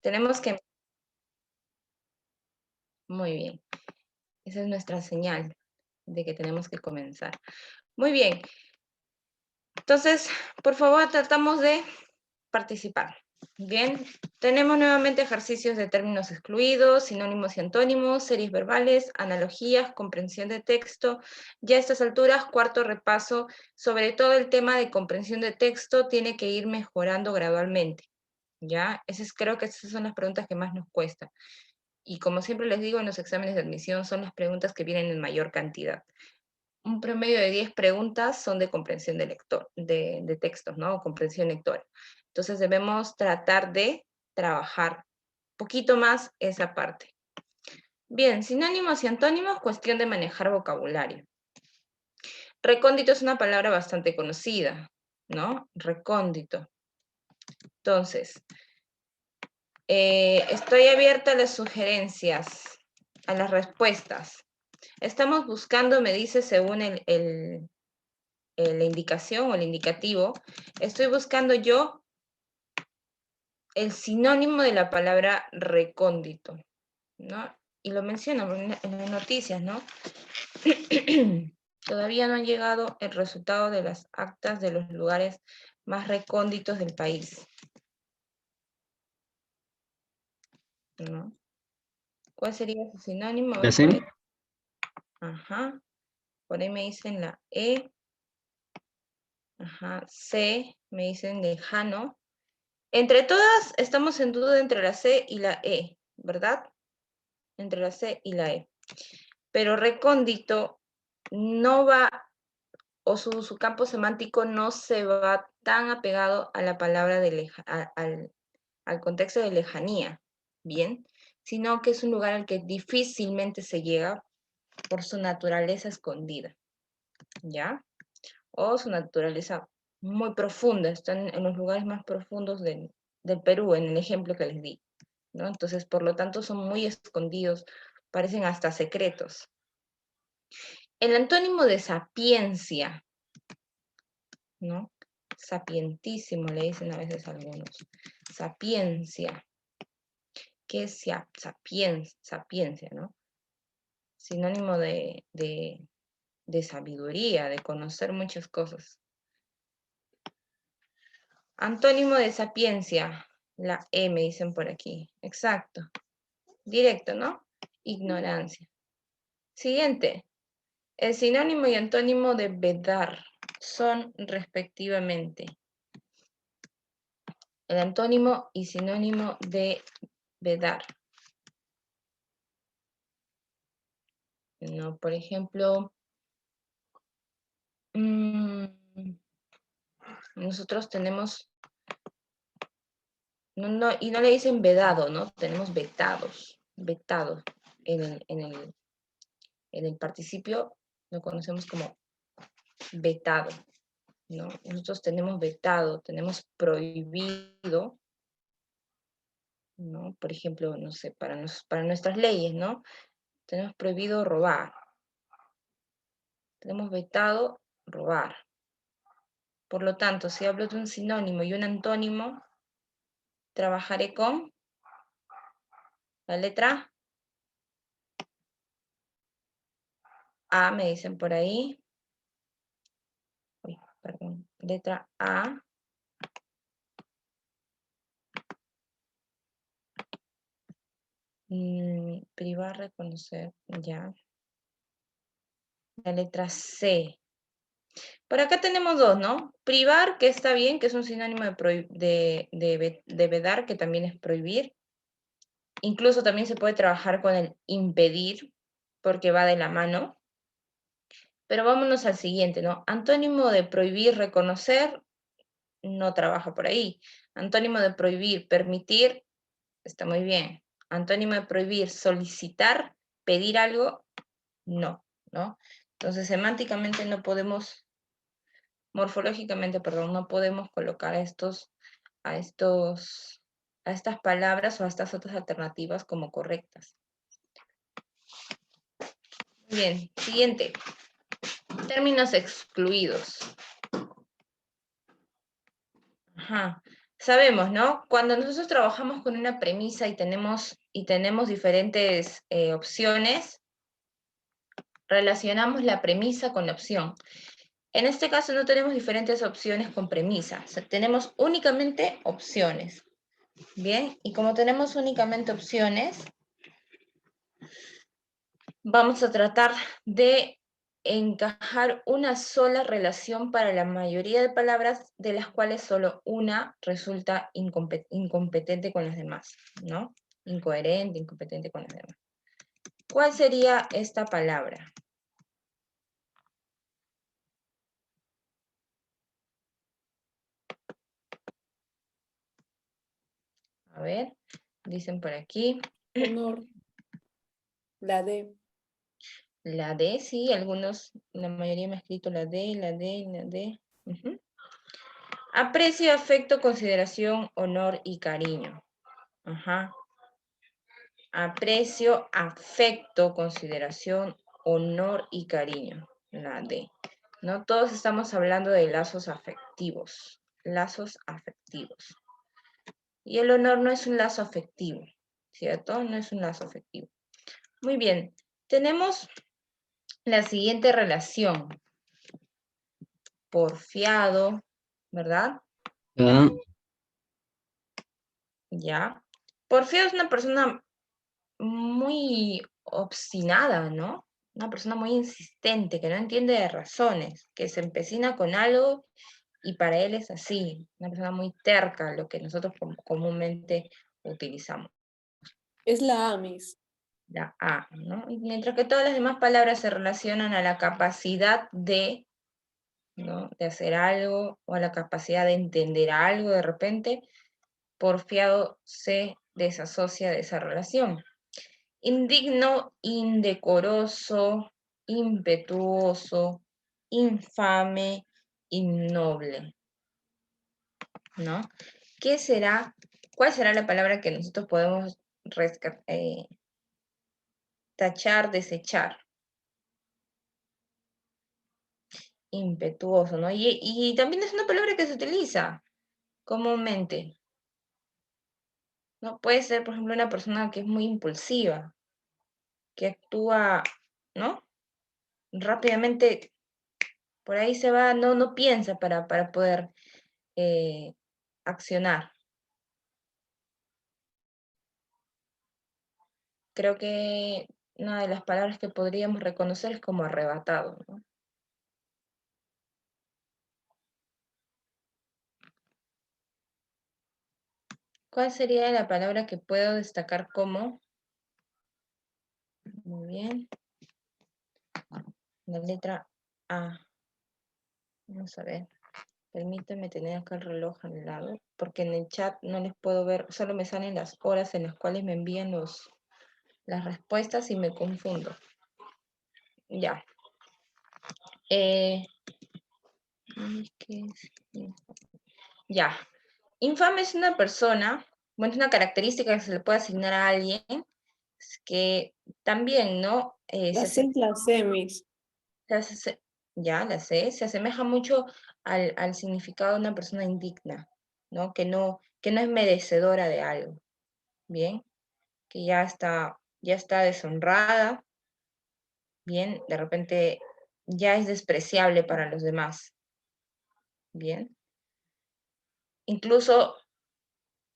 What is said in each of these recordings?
Tenemos que... Muy bien. Esa es nuestra señal de que tenemos que comenzar. Muy bien. Entonces, por favor, tratamos de participar. Bien, tenemos nuevamente ejercicios de términos excluidos, sinónimos y antónimos, series verbales, analogías, comprensión de texto. Ya a estas alturas, cuarto repaso, sobre todo el tema de comprensión de texto tiene que ir mejorando gradualmente. ¿Ya? Creo que esas son las preguntas que más nos cuestan. Y como siempre les digo, en los exámenes de admisión son las preguntas que vienen en mayor cantidad. Un promedio de 10 preguntas son de comprensión de textos, ¿no? O comprensión lectora. Entonces debemos tratar de trabajar un poquito más esa parte. Bien, sinónimos y antónimos, cuestión de manejar vocabulario. Recóndito es una palabra bastante conocida, ¿no? Recóndito. Entonces, estoy abierta a las sugerencias, a las respuestas. Estamos buscando, me dice según la indicación o el indicativo, estoy buscando yo el sinónimo de la palabra recóndito, ¿no? Y lo menciono en las noticias, ¿no? Todavía no han llegado el resultado de las actas de los lugares más recónditos del país, ¿no? ¿Cuál sería su sinónimo? ¿La C? Ajá. Por ahí me dicen la E. Ajá. C, me dicen lejano. Entre todas estamos en duda entre la C y la E, ¿verdad? Entre la C y la E. Pero recóndito no va, o su campo semántico no se va tan apegado a la palabra al contexto de lejanía, ¿bien? Sino que es un lugar al que difícilmente se llega por su naturaleza escondida, ¿ya? O su naturaleza muy profunda, están en los lugares más profundos del Perú, en el ejemplo que les di, ¿no? Entonces, por lo tanto, son muy escondidos, parecen hasta secretos. El antónimo de sapiencia, ¿no? Sapientísimo, le dicen a veces algunos. Sapiencia. ¿Qué es sapiencia, ¿no? Sinónimo de sabiduría, de conocer muchas cosas. Antónimo de sapiencia, la E me dicen por aquí. Exacto. Directo, ¿no? Ignorancia. Siguiente. El sinónimo y antónimo de vedar son respectivamente el antónimo y sinónimo de vedar. No, por ejemplo, nosotros tenemos, y no le dicen vedado, ¿no? Tenemos vetados, vetado. En el participio lo conocemos como vetado, ¿no? Nosotros tenemos vetado, tenemos prohibido, ¿no? Por ejemplo, no sé, para nuestras leyes, ¿no? Tenemos prohibido robar. Tenemos vetado robar. Por lo tanto, si hablo de un sinónimo y un antónimo, trabajaré con la letra A, me dicen por ahí. Uy, perdón. Letra A. Privar, reconocer, ya. La letra C. Por acá tenemos dos, ¿no? Privar, que está bien, que es un sinónimo de vedar, que también es prohibir. Incluso también se puede trabajar con el impedir, porque va de la mano. Pero vámonos al siguiente, ¿no? Antónimo de prohibir, reconocer, no trabaja por ahí. Antónimo de prohibir, permitir, está muy bien. Antónimo de prohibir, solicitar, pedir algo, no, ¿no? Entonces, semánticamente no podemos, morfológicamente, perdón, no podemos colocar a estas palabras o a estas otras alternativas como correctas. Bien, siguiente. Términos excluidos. Ajá. Sabemos, ¿no? Cuando nosotros trabajamos con una premisa y tenemos diferentes opciones, relacionamos la premisa con la opción. En este caso no tenemos diferentes opciones con premisa, o sea, tenemos únicamente opciones. Bien, y como tenemos únicamente opciones, vamos a tratar de encajar una sola relación para la mayoría de palabras, de las cuales solo una resulta incompetente con las demás, ¿no? Incoherente, incompetente con las demás. ¿Cuál sería esta palabra? A ver, dicen por aquí. Honor. La D. La D, sí, algunos, la mayoría me ha escrito la D, la D, la D. Ujú. Aprecio, afecto, consideración, honor y cariño. Ajá. Aprecio, afecto, consideración, honor y cariño. La D. No todos estamos hablando de lazos afectivos. Lazos afectivos. Y el honor no es un lazo afectivo, ¿cierto? No es un lazo afectivo. Muy bien. Tenemos la siguiente relación. Porfiado, ¿verdad? Ah, Ya. Porfiado es una persona muy obstinada, ¿no? Una persona muy insistente, que no entiende de razones, que se empecina con algo y para él es así. Una persona muy terca, lo que nosotros comúnmente utilizamos. Es la A, Miss. La A, ¿no? Y mientras que todas las demás palabras se relacionan a la capacidad de, ¿no? De hacer algo o a la capacidad de entender algo de repente, porfiado se desasocia de esa relación. Indigno, indecoroso, impetuoso, infame, innoble, ¿no? ¿Cuál será la palabra que nosotros podemos tachar, desechar? Impetuoso, ¿no? Y también es una palabra que se utiliza comúnmente, ¿no? Puede ser, por ejemplo, una persona que es muy impulsiva, que actúa, ¿no? Rápidamente, por ahí se va, no piensa para poder accionar. Creo que una de las palabras que podríamos reconocer es como arrebatado, ¿no? ¿Cuál sería la palabra que puedo destacar como? Muy bien. La letra A. Vamos a ver. Permítame tener acá el reloj al lado, porque en el chat no les puedo ver, solo me salen las horas en las cuales me envían las respuestas y me confundo. Ya. Ya. Infame es una persona, bueno, es una característica que se le puede asignar a alguien que también, ¿no? La C es la C, Miss. Ya, la sé, se asemeja mucho al significado de una persona indigna, ¿no? Que no es merecedora de algo, ¿bien? Que ya está deshonrada, ¿bien? De repente ya es despreciable para los demás, ¿bien? Incluso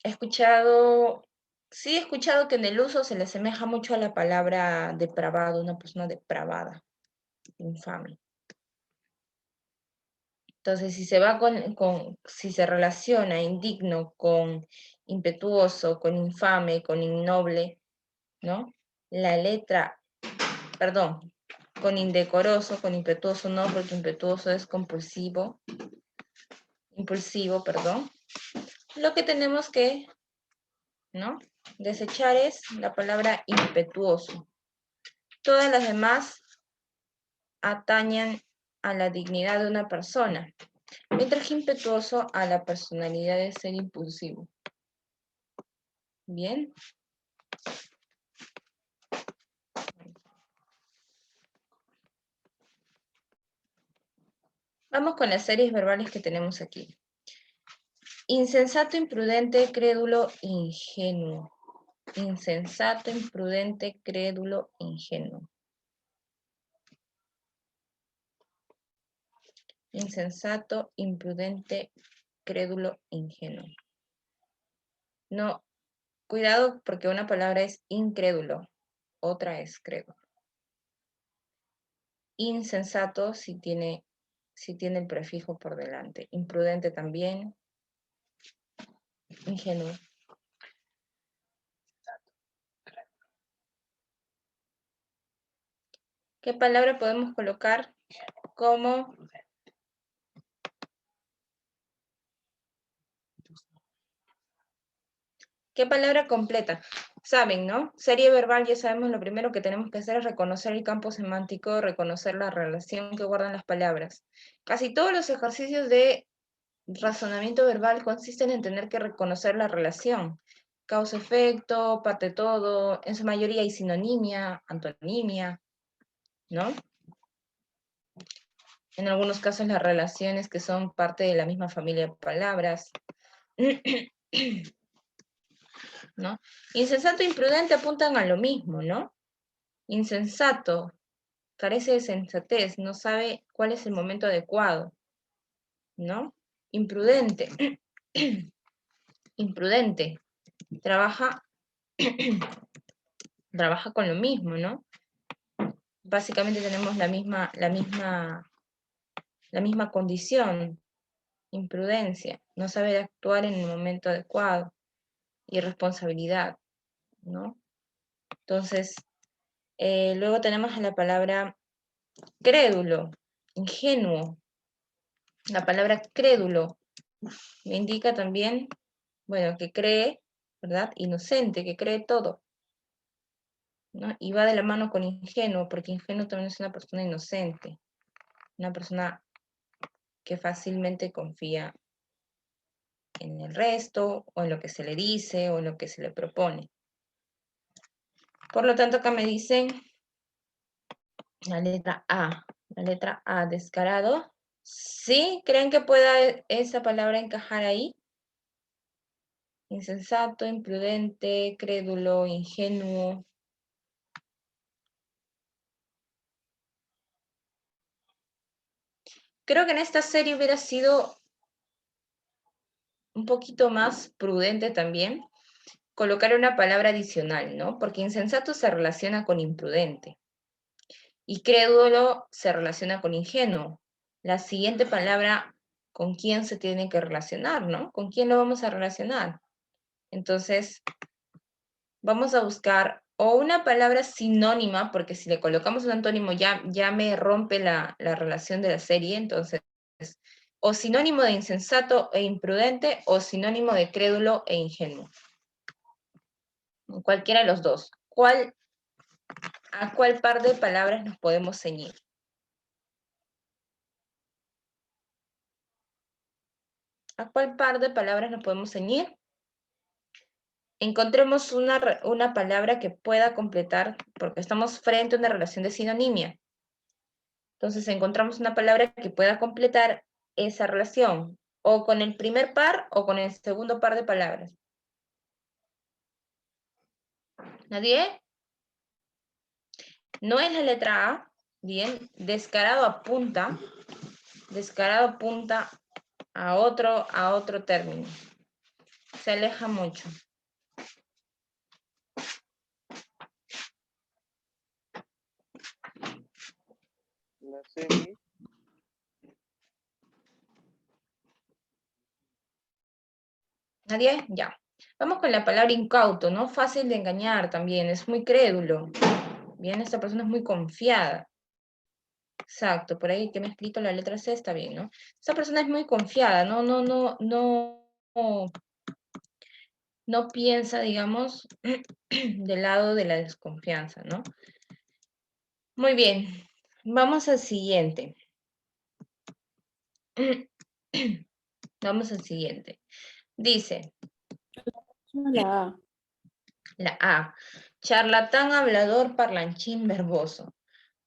he escuchado, sí he escuchado que en el uso se le asemeja mucho a la palabra depravado, una persona depravada, infame. Entonces, si se va si se relaciona indigno con impetuoso, con infame, con innoble, ¿no? La letra, perdón, con indecoroso, con impetuoso no, porque impetuoso es compulsivo, impulsivo, perdón. Lo que tenemos que, ¿no? Desechar es la palabra impetuoso. Todas las demás atañen a la dignidad de una persona, mientras que impetuoso a la personalidad de ser impulsivo. Bien. Vamos con las series verbales que tenemos aquí. Insensato, imprudente, crédulo, ingenuo. Insensato, imprudente, crédulo, ingenuo. Insensato, imprudente, crédulo, ingenuo. No, cuidado porque una palabra es incrédulo, otra es crédulo. Insensato si tiene el prefijo por delante. Imprudente también. Ingenuo. ¿Qué palabra podemos colocar como ¿qué palabra completa? Saben, ¿no? Serie verbal, ya sabemos, lo primero que tenemos que hacer es reconocer el campo semántico, reconocer la relación que guardan las palabras. Casi todos los ejercicios de razonamiento verbal consisten en tener que reconocer la relación. Causa-efecto, parte-todo, en su mayoría hay sinonimia, antonimia, ¿no? En algunos casos las relaciones que son parte de la misma familia de palabras. ¿No? Insensato e imprudente apuntan a lo mismo, ¿no? Insensato, carece de sensatez, no sabe cuál es el momento adecuado, ¿no? Imprudente, imprudente, trabaja con lo mismo, ¿no? Básicamente tenemos la misma condición, imprudencia, no saber actuar en el momento adecuado, irresponsabilidad, ¿no? Entonces, luego tenemos a la palabra crédulo, ingenuo. La palabra crédulo me indica también, bueno, que cree, ¿verdad? Inocente, que cree todo, ¿no? Y va de la mano con ingenuo, porque ingenuo también es una persona inocente, una persona que fácilmente confía en el resto, o en lo que se le dice, o en lo que se le propone. Por lo tanto, acá me dicen la letra A, descarado. ¿Sí? ¿Creen que pueda esa palabra encajar ahí? Insensato, imprudente, crédulo, ingenuo. Creo que en esta serie hubiera sido un poquito más prudente también colocar una palabra adicional, ¿no? Porque insensato se relaciona con imprudente y crédulo se relaciona con ingenuo. La siguiente palabra, ¿con quién se tiene que relacionar, no? ¿Con quién lo vamos a relacionar? Entonces, vamos a buscar o una palabra sinónima, porque si le colocamos un antónimo ya me rompe la relación de la serie, entonces, o sinónimo de insensato e imprudente, o sinónimo de crédulo e ingenuo. Cualquiera de los dos. ¿A cuál par de palabras nos podemos ceñir? ¿A cuál par de palabras nos podemos ceñir? Encontremos una palabra que pueda completar, porque estamos frente a una relación de sinonimia. Entonces encontramos una palabra que pueda completar esa relación, o con el primer par o con el segundo par de palabras. ¿Nadie? No es la letra A. Bien, descarado apunta a otro término. Se aleja mucho. La semi. ¿Nadie? Ya. Vamos con la palabra incauto, ¿no? Fácil de engañar también, es muy crédulo. Bien, esta persona es muy confiada. Exacto, por ahí que me ha escrito la letra C está bien, ¿no? Esta persona es muy confiada, no piensa, digamos, del lado de la desconfianza, ¿no? Muy bien, vamos al siguiente. Vamos al siguiente. Dice, La A. la A, charlatán, hablador, parlanchín, verboso.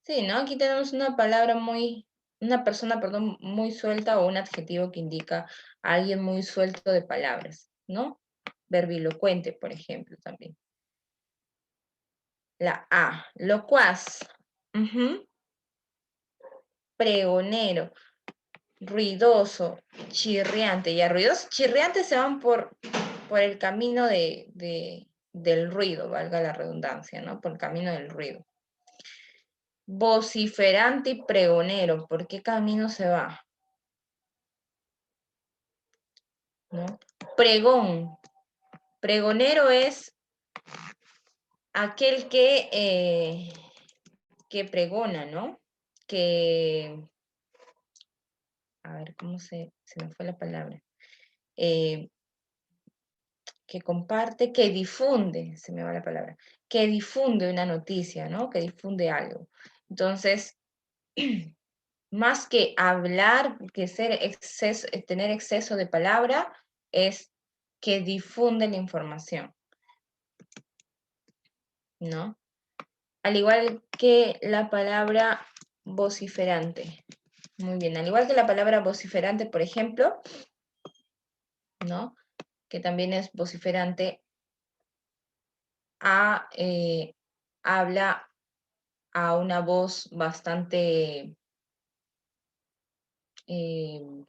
Sí, ¿no? Aquí tenemos una palabra muy una persona, perdón, muy suelta o un adjetivo que indica a alguien muy suelto de palabras, ¿no? Verbilocuente, por ejemplo, también. La A, locuaz. Ujú. Pregonero, ruidoso, chirriante. Ya ruidoso, chirriante se van por el camino del ruido, valga la redundancia, ¿no? Por el camino del ruido. Vociferante y pregonero, ¿por qué camino se va? ¿No? Pregón. Pregonero es aquel que pregona, ¿no? A ver, ¿cómo se me fue la palabra? Que comparte, que difunde, se me va la palabra, que difunde una noticia, ¿no? Que difunde algo. Entonces, más que hablar, que tener exceso de palabra, es que difunde la información, ¿no? Al igual que la palabra vociferante. Muy bien, al igual que la palabra vociferante, por ejemplo, ¿no? Que también es vociferante, habla a una voz bastante, hoy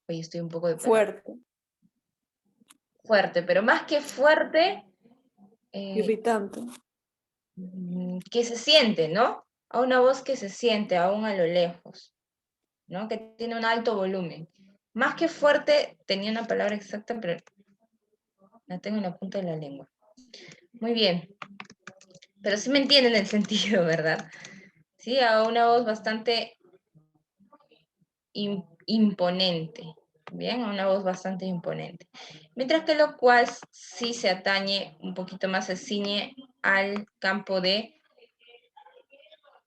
estoy un poco de palabra, Fuerte, fuerte, pero más que fuerte, irritante. que se siente, ¿no? A una voz que se siente aún a lo lejos, ¿no? Que tiene un alto volumen. Más que fuerte, tenía una palabra exacta, pero la tengo en la punta de la lengua. Muy bien, pero sí me entienden el sentido, ¿verdad? Sí, a una voz bastante imponente, bien, a una voz bastante imponente. Mientras que lo cual sí se atañe un poquito más, se ciñe al campo de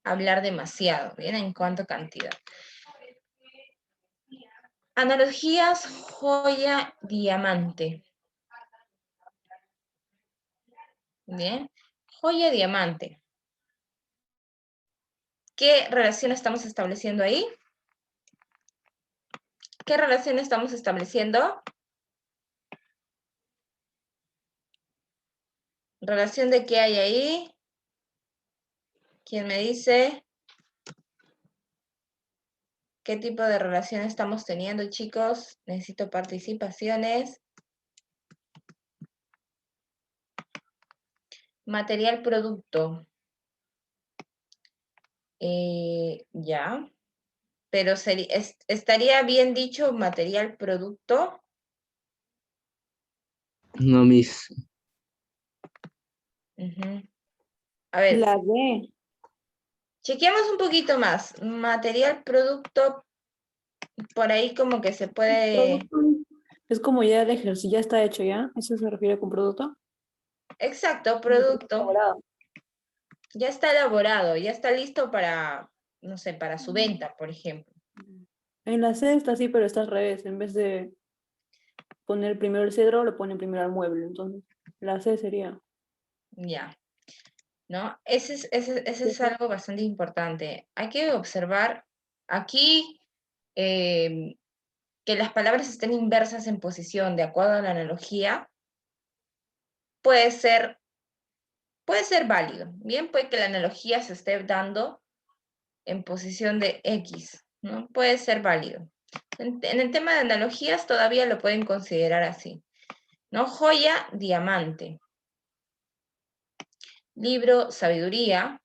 hablar demasiado, bien, en cuanto a cantidad. Analogías, joya, diamante. Bien, joya, diamante. ¿Qué relación estamos estableciendo ahí? ¿Qué relación estamos estableciendo? ¿Relación de qué hay ahí? ¿Quién me dice? ¿Qué tipo de relación estamos teniendo, chicos? Necesito participaciones. Material producto. Ya. Pero estaría bien dicho material producto. No, Miss. A ver, La D. chequeamos un poquito más. Material producto, por ahí como que se puede... Producto. Es como ya el ejercicio ya está hecho ya. ¿Eso se refiere con producto? Exacto, producto. Elaborado. Ya está elaborado, ya está listo para, no sé, para su venta, por ejemplo. En la C está así, pero está al revés. En vez de poner primero el cedro, lo ponen primero al mueble. Entonces, la C sería. Ya. ¿No? Ese es algo bastante importante. Hay que observar aquí que las palabras estén inversas en posición de acuerdo a la analogía. Puede ser válido. Bien, puede que la analogía se esté dando en posición de X, ¿no? Puede ser válido. En el tema de analogías todavía lo pueden considerar así, ¿no? Joya, diamante. Libro, sabiduría.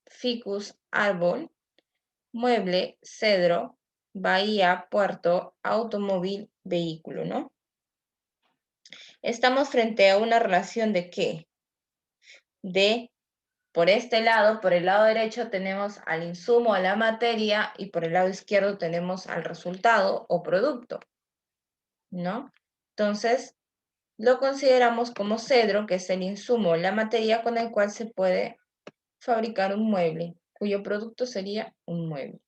Ficus, árbol. Mueble, cedro. Bahía, puerto. Automóvil, vehículo, ¿no? Estamos frente a una relación de ¿qué? De, por este lado, por el lado derecho tenemos al insumo, a la materia, y por el lado izquierdo tenemos al resultado o producto, ¿no? Entonces, lo consideramos como cedro, que es el insumo, la materia con el cual se puede fabricar un mueble, cuyo producto sería un mueble.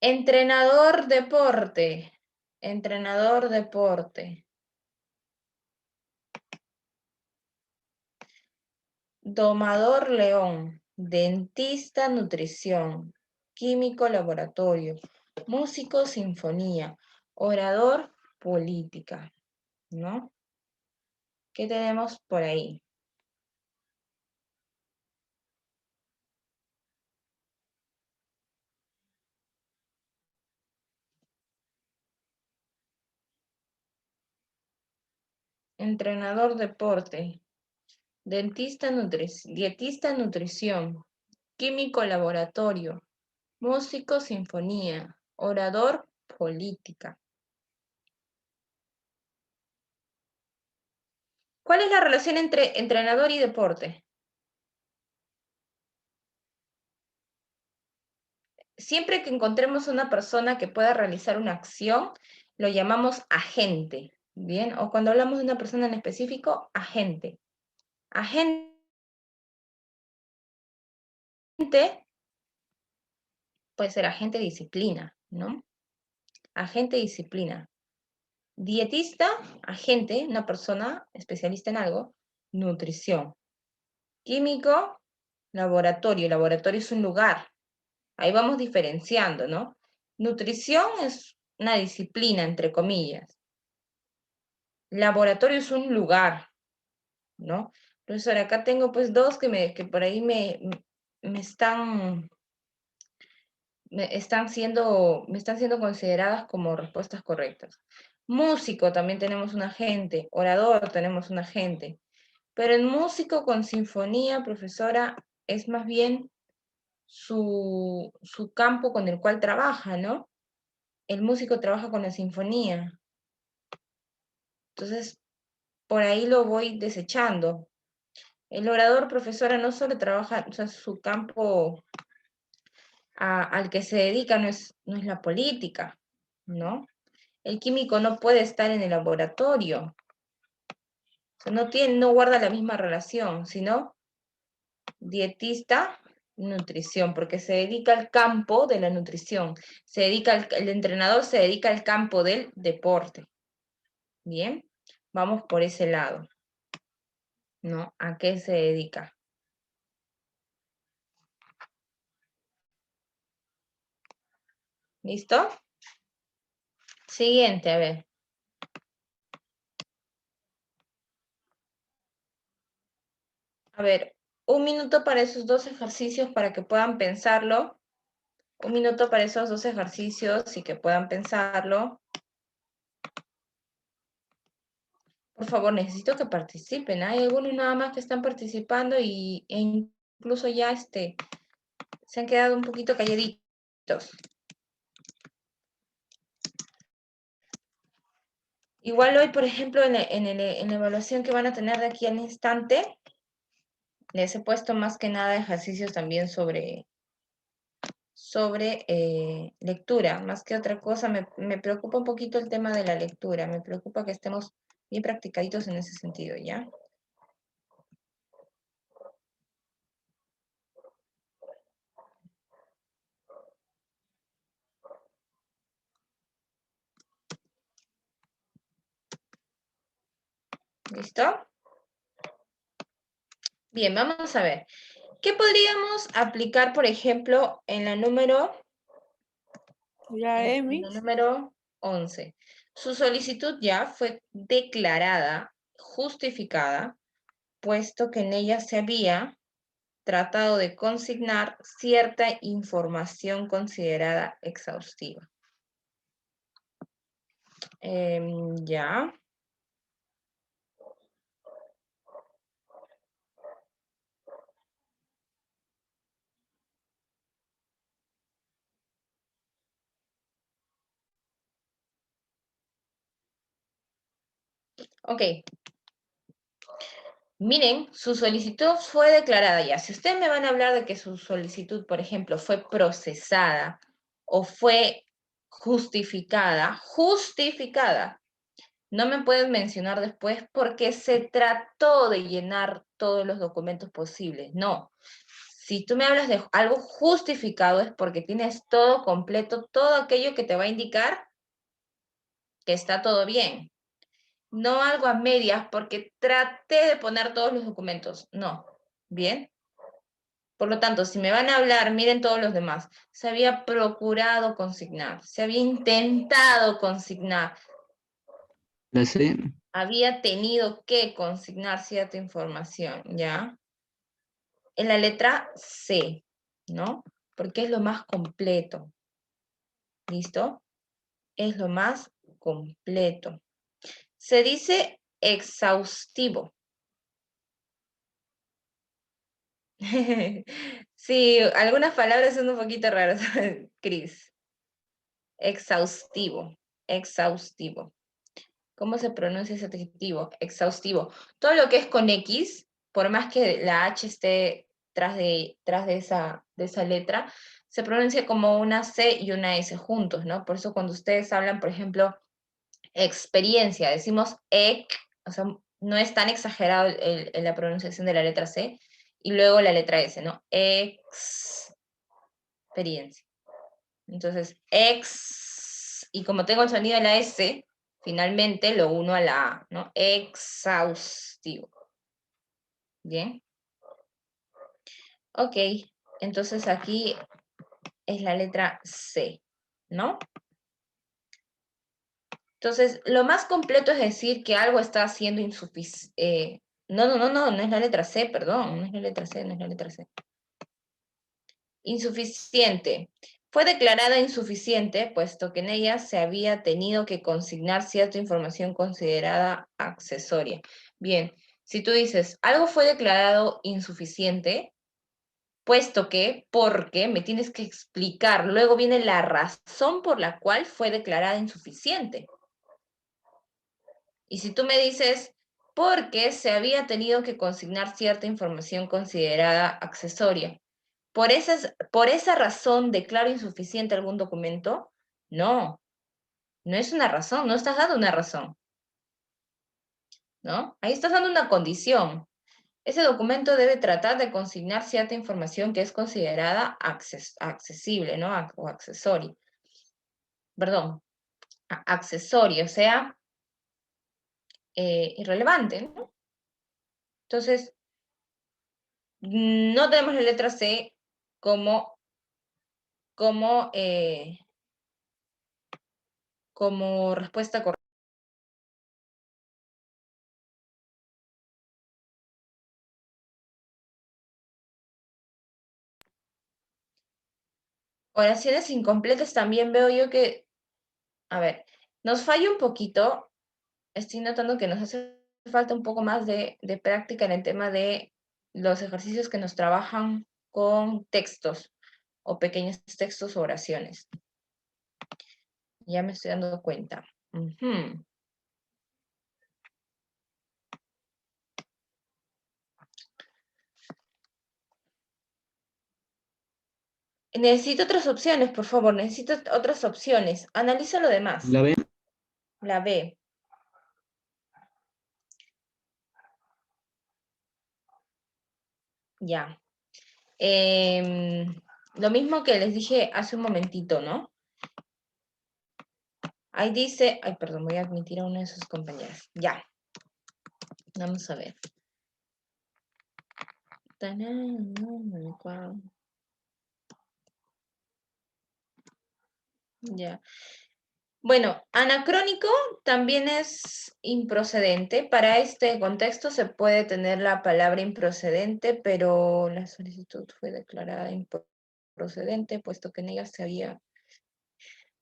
Entrenador deporte. Entrenador deporte. Domador león. dentista, nutrición, químico, laboratorio, músico, sinfonía, orador, política, ¿no? ¿Qué tenemos por ahí? Entrenador, deporte, dentista, dietista, nutrición, químico, laboratorio, músico, sinfonía, orador, política. ¿Cuál es la relación entre entrenador y deporte? Siempre que encontremos una persona que pueda realizar una acción, lo llamamos agente, ¿bien? O cuando hablamos de una persona en específico, agente. Agente puede ser agente disciplina, ¿no? Agente disciplina. Dietista, agente, una persona especialista en algo, nutrición. Químico, laboratorio. Laboratorio es un lugar. Ahí vamos diferenciando, ¿no? Nutrición es una disciplina, entre comillas. Laboratorio es un lugar, ¿no? Profesor, acá tengo pues dos que por ahí me están siendo consideradas como respuestas correctas. Músico también tenemos un agente, orador tenemos un agente, pero el músico con sinfonía, profesora, es más bien su campo con el cual trabaja, ¿no? El músico trabaja con la sinfonía. Entonces, por ahí lo voy desechando. El orador, profesora, no solo trabaja, o sea, su campo al que se dedica no es la política, ¿no? El químico no puede estar en el laboratorio. O sea, no guarda la misma relación, sino dietista, nutrición, porque se dedica al campo de la nutrición. El entrenador se dedica al campo del deporte. Bien, vamos por ese lado, ¿no? ¿A qué se dedica? ¿Listo? Siguiente, a ver. A ver, un minuto para esos dos ejercicios para que puedan pensarlo. Un minuto para esos dos ejercicios y que puedan pensarlo. Por favor, necesito que participen. Hay algunos nada más que están participando e incluso ya se han quedado un poquito calladitos. Igual hoy, por ejemplo, en la evaluación que van a tener de aquí al instante, les he puesto más que nada ejercicios también sobre lectura. Más que otra cosa, me preocupa un poquito el tema de la lectura. Me preocupa que estemos bien practicaditos en ese sentido, ¿ya? ¿Listo? Bien, vamos a ver. ¿Qué podríamos aplicar, por ejemplo, en la número, Ya, en la número 11? Su solicitud ya fue declarada, justificada, puesto que en ella se había tratado de consignar cierta información considerada exhaustiva. Ya. Ok. Miren, su solicitud fue declarada ya. Si ustedes me van a hablar de que su solicitud, por ejemplo, fue procesada o fue justificada, no me pueden mencionar después porque se trató de llenar todos los documentos posibles. No. Si tú me hablas de algo justificado es porque tienes todo completo, todo aquello que te va a indicar que está todo bien. No algo a medias porque traté de poner todos los documentos. No. ¿Bien? Por lo tanto, si me van a hablar, miren todos los demás. Se había procurado consignar, se había intentado consignar, La C. había tenido que consignar cierta información, ¿ya? En la letra C, ¿no? Porque es lo más completo. ¿Listo? Es lo más completo. Se dice exhaustivo. Sí, algunas palabras son un poquito raras, Cris. Exhaustivo, exhaustivo. ¿Cómo se pronuncia ese adjetivo? Exhaustivo. Todo lo que es con X, por más que la H esté tras de esa letra, se pronuncia como una C y una S juntos, ¿no? Por eso cuando ustedes hablan, por ejemplo, experiencia, decimos o sea, no es tan exagerado la pronunciación de la letra C, y luego la letra S, ¿no? Experiencia. Entonces, y como tengo el sonido de la S, finalmente lo uno a la A, ¿no? Exhaustivo. Bien. Ok, entonces aquí es la letra C, ¿no? Entonces, lo más completo es decir que algo está siendo insuficiente. No es la letra C, perdón, no es la letra C, no es la letra C. Insuficiente. Fue declarada insuficiente, puesto que en ella se había tenido que consignar cierta información considerada accesoria. Bien, si tú dices, algo fue declarado insuficiente, puesto que, porque, me tienes que explicar. Luego viene la razón por la cual fue declarada insuficiente. Y si tú me dices, porque se había tenido que consignar cierta información considerada accesoria. ¿Por esa razón declaro insuficiente algún documento? No, no es una razón, no estás dando una razón, ¿no? Ahí estás dando una condición. Ese documento debe tratar de consignar cierta información que es considerada accesible, ¿no? O accesoria. Perdón, accesoria, o sea, irrelevante, ¿no? Entonces, no tenemos la letra C como, como, como respuesta correcta. Oraciones incompletas también veo yo que, a ver, nos falla un poquito, estoy notando que nos hace falta un poco más de práctica en el tema de los ejercicios que nos trabajan con textos o pequeños textos o oraciones. Ya me estoy dando cuenta. Ujú. Necesito otras opciones, por favor, necesito otras opciones. Analiza lo demás. La B. La B. Ya. Lo mismo que les dije hace un momentito, ¿no? Ahí dice, ay, perdón, voy a admitir a una de sus compañeras. Ya. Vamos a ver. Ya. Bueno, anacrónico también es improcedente. Para este contexto se puede tener la palabra improcedente, pero la solicitud fue declarada improcedente, puesto que en ella se había...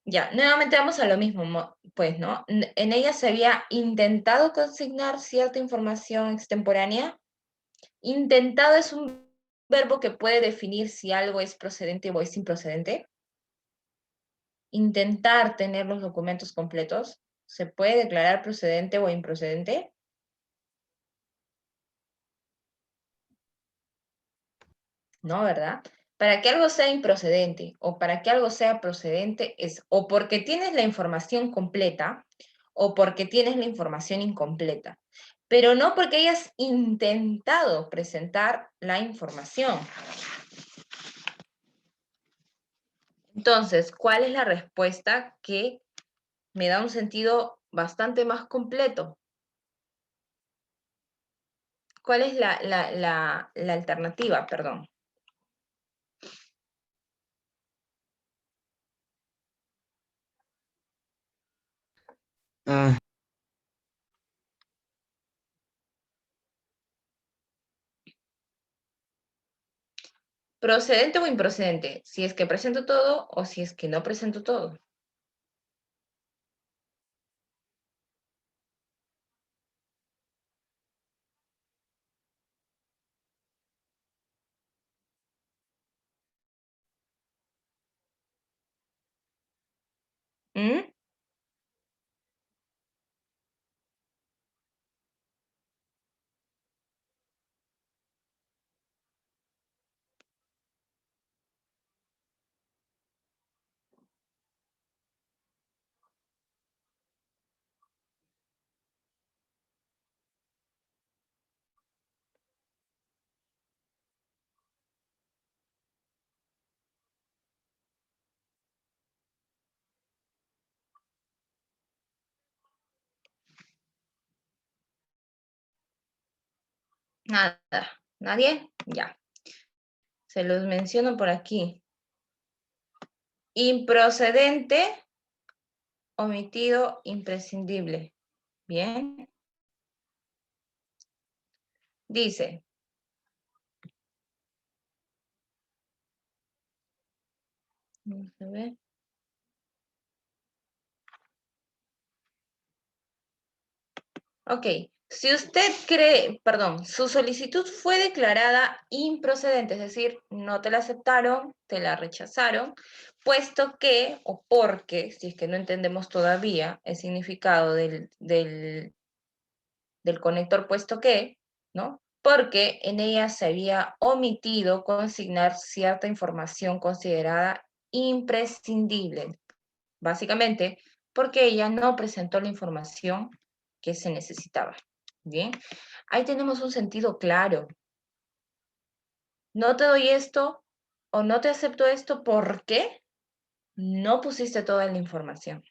Ya, nuevamente vamos a lo mismo, pues, ¿no? En ella se había intentado consignar cierta información extemporánea. Intentado es un verbo que puede definir si algo es procedente o es improcedente. Intentar tener los documentos completos, ¿se puede declarar procedente o improcedente? No, ¿verdad? Para que algo sea improcedente o para que algo sea procedente es o porque tienes la información completa o porque tienes la información incompleta, pero no porque hayas intentado presentar la información. Entonces, ¿cuál es la respuesta que me da un sentido bastante más completo? ¿Cuál es la alternativa? Perdón. A. ¿Procedente o improcedente? Si es que presento todo o si es que no presento todo. ¿Mm? Nada. ¿Nadie? Ya. Se los menciono por aquí. Improcedente, omitido, imprescindible. Bien. Dice. Vamos a ver. Ok. Si usted cree, perdón, su solicitud fue declarada improcedente, es decir, no te la aceptaron, te la rechazaron, puesto que, o porque, si es que no entendemos todavía el significado del conector puesto que, ¿no? Porque en ella se había omitido consignar cierta información considerada imprescindible. Básicamente, porque ella no presentó la información que se necesitaba. Bien, ahí tenemos un sentido claro. No te doy esto o no te acepto esto porque no pusiste toda la información.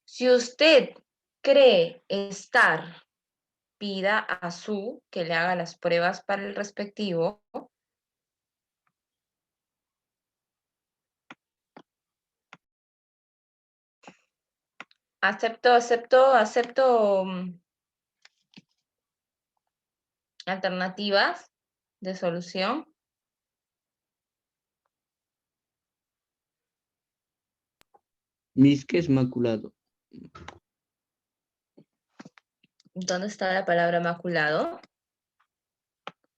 Si usted cree estar, pida a su que le haga las pruebas para el respectivo. Acepto alternativas de solución. Misque es maculado. ¿Dónde está la palabra maculado?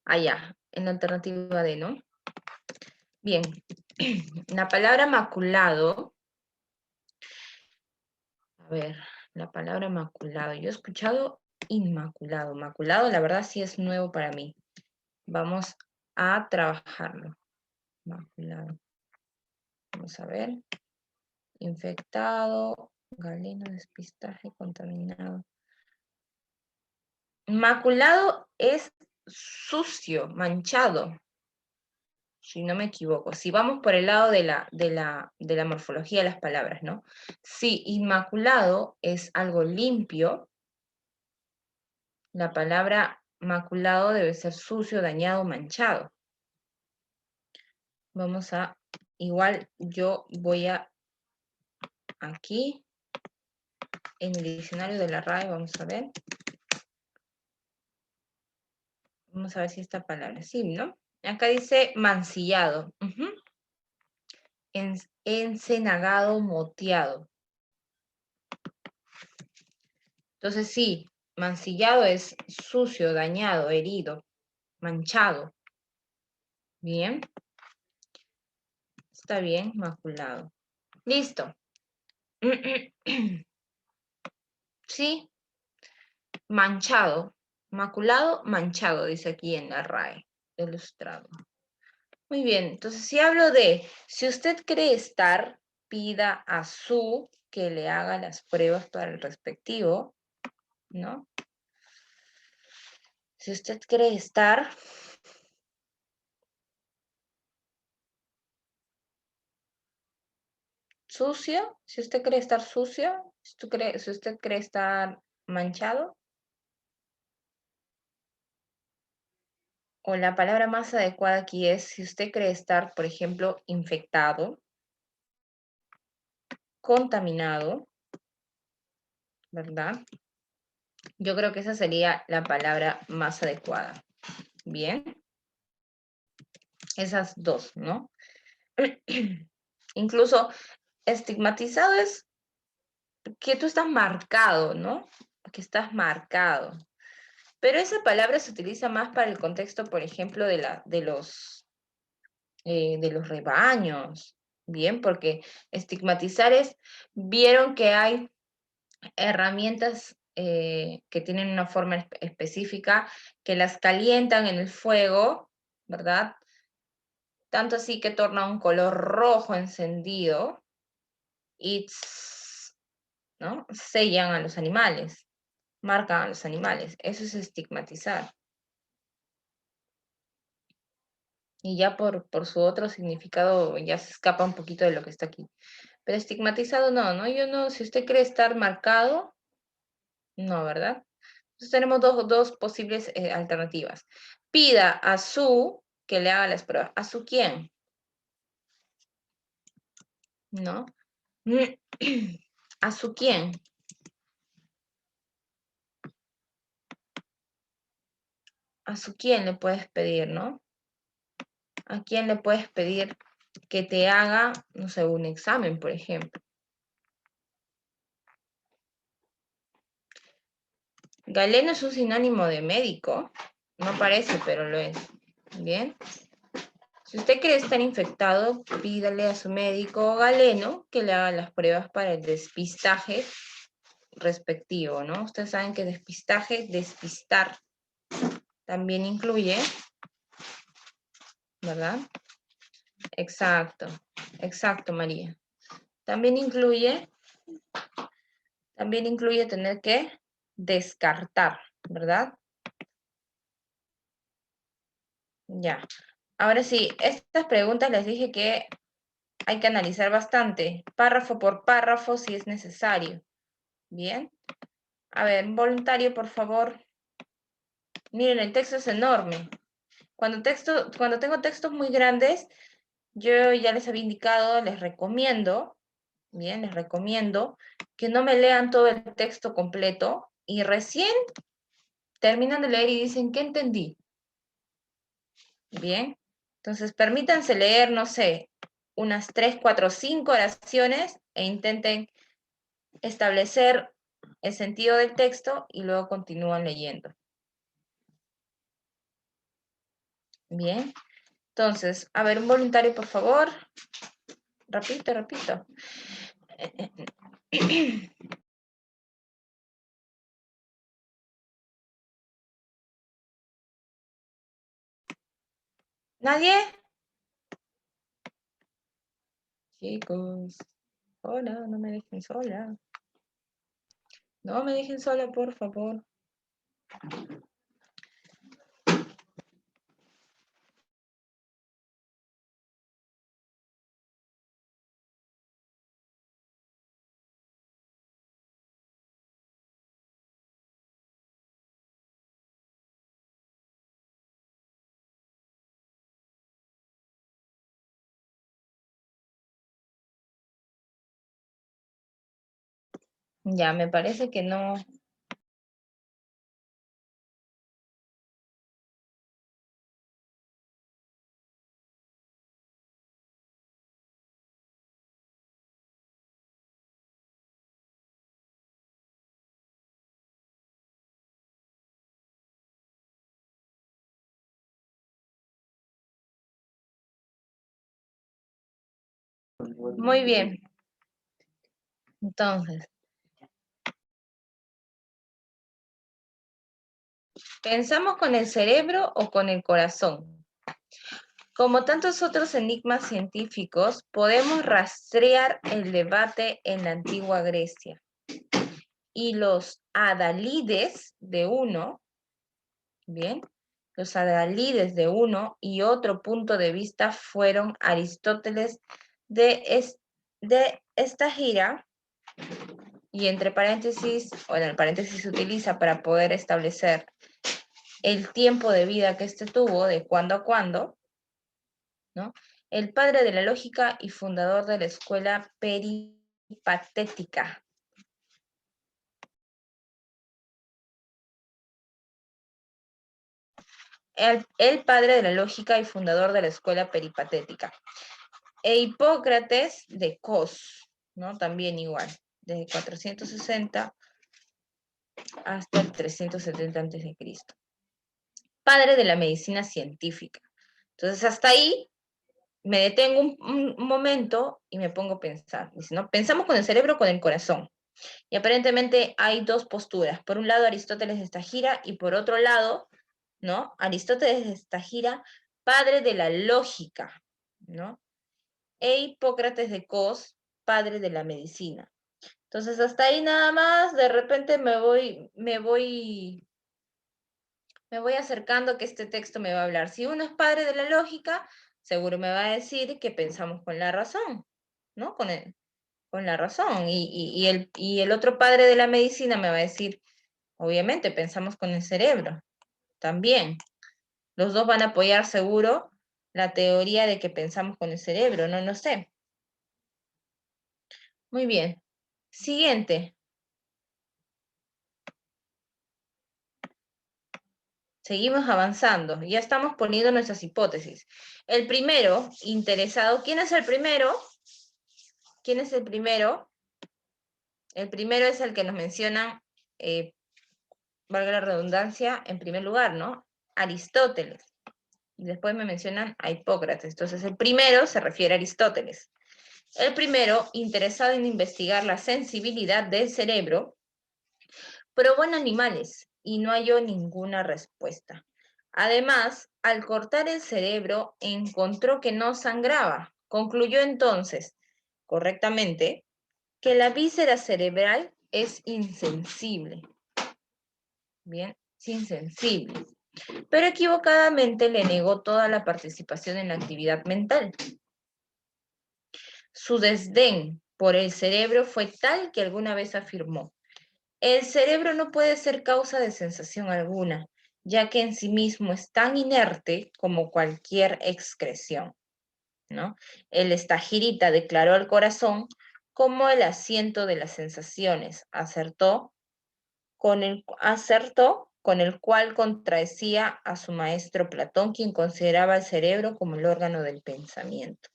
Allá, en la alternativa D, ¿no? Bien, la palabra maculado, a ver, la palabra maculado, yo he escuchado inmaculado, maculado la verdad sí es nuevo para mí. Vamos a trabajarlo, maculado. Vamos a ver, infectado, galeno, despistaje, contaminado. Maculado es sucio, manchado, si no me equivoco. Si vamos por el lado de la morfología de las palabras, ¿no? Si inmaculado es algo limpio, la palabra maculado debe ser sucio, dañado, manchado. Vamos a, igual yo voy a, aquí, en el diccionario de la RAE, vamos a ver. Vamos a ver si esta palabra, sí, ¿no? Acá dice mancillado. Encenagado, moteado. Entonces sí, mancillado es sucio, dañado, herido, manchado. Bien. Está bien, maculado. Listo. Sí, manchado. Maculado, manchado, dice aquí en la RAE, ilustrado. Muy bien, entonces si hablo de, si usted cree estar, pida a su que le haga las pruebas para el respectivo, ¿no? Si usted cree estar, sucio, si usted cree estar sucio, si usted cree estar manchado, o la palabra más adecuada aquí es si usted cree estar, por ejemplo, infectado, contaminado, ¿verdad? Yo creo que esa sería la palabra más adecuada. Bien. Esas dos, ¿no? Incluso estigmatizado es que tú estás marcado, ¿no? Que estás marcado. Pero esa palabra se utiliza más para el contexto, por ejemplo, de los rebaños, ¿bien? Porque estigmatizar es, vieron que hay herramientas que tienen una forma específica, que las calientan en el fuego, ¿verdad? Tanto así que torna un color rojo encendido y ¿no? Sellan a los animales, marcan a los animales. Eso es estigmatizar. Y ya por su otro significado ya se escapa un poquito de lo que está aquí. Pero estigmatizado no, ¿no? Yo no, si usted cree estar marcado, no, ¿verdad? Entonces tenemos dos posibles alternativas. Pida a su que le haga las pruebas. ¿A su quién? ¿No? ¿A su quién? ¿A su quién le puedes pedir, no? ¿A quién le puedes pedir que te haga, no sé, un examen, por ejemplo? Galeno es un sinónimo de médico. No parece, pero lo es. Bien. Si usted cree estar infectado, pídale a su médico galeno que le haga las pruebas para el despistaje respectivo, ¿no? Ustedes saben que despistaje, despistar, también incluye, ¿verdad? Exacto, exacto, María. También incluye tener que descartar, ¿verdad? Ya. Ahora sí, estas preguntas les dije que hay que analizar bastante, párrafo por párrafo si es necesario. Bien. A ver, voluntario, por favor. Miren, el texto es enorme. Cuando tengo textos muy grandes, yo ya les había indicado, les recomiendo, bien, les recomiendo que no me lean todo el texto completo y recién terminan de leer y dicen, ¿qué entendí? Bien, entonces permítanse leer, no sé, unas 3, 4, 5 oraciones e intenten establecer el sentido del texto y luego continúan leyendo. Bien, entonces, a ver, un voluntario, por favor. Repito. ¿Nadie? Chicos, hola, no me dejen sola. No me dejen sola, por favor. Ya, me parece que no. Muy bien. Entonces, ¿pensamos con el cerebro o con el corazón? Como tantos otros enigmas científicos, podemos rastrear el debate en la antigua Grecia. Y los adalides de uno, bien, los adalides de uno y otro punto de vista fueron Aristóteles de Estagira, y entre paréntesis, o en el paréntesis se utiliza para poder establecer el tiempo de vida que éste tuvo, de cuándo a cuándo, ¿no? El padre de la lógica y fundador de la escuela peripatética. El padre de la lógica y fundador de la escuela peripatética. E Hipócrates de Cos, ¿no? También igual, desde 460 hasta el 370 a.C. Padre de la medicina científica. Entonces, hasta ahí me detengo un momento y me pongo a pensar. Dice, ¿no? Pensamos con el cerebro o con el corazón. Y aparentemente hay dos posturas. Por un lado, Aristóteles de Estagira, y por otro lado, ¿no? Aristóteles de Estagira, padre de la lógica, ¿no? E Hipócrates de Cos, padre de la medicina. Entonces, hasta ahí nada más, de repente me voy acercando a que este texto me va a hablar. Si uno es padre de la lógica, seguro me va a decir que pensamos con la razón, ¿no? Con la razón. Y el otro padre de la medicina me va a decir, obviamente, pensamos con el cerebro, también. Los dos van a apoyar seguro la teoría de que pensamos con el cerebro, no sé. Muy bien. Siguiente. Seguimos avanzando. Ya estamos poniendo nuestras hipótesis. El primero, interesado. ¿Quién es el primero? ¿Quién es el primero? El primero es el que nos mencionan, valga la redundancia, en primer lugar, ¿no? Aristóteles. Y después me mencionan a Hipócrates. Entonces, el primero se refiere a Aristóteles. El primero, interesado en investigar la sensibilidad del cerebro, probó en animales y no halló ninguna respuesta. Además, al cortar el cerebro, encontró que no sangraba. Concluyó entonces, correctamente, que la víscera cerebral es insensible. Bien, es insensible. Pero equivocadamente le negó toda la participación en la actividad mental. Su desdén por el cerebro fue tal que alguna vez afirmó: el cerebro no puede ser causa de sensación alguna, ya que en sí mismo es tan inerte como cualquier excreción, ¿no? El Estagirita declaró al corazón como el asiento de las sensaciones, acertó con el cual contradecía a su maestro Platón, quien consideraba el cerebro como el órgano del pensamiento.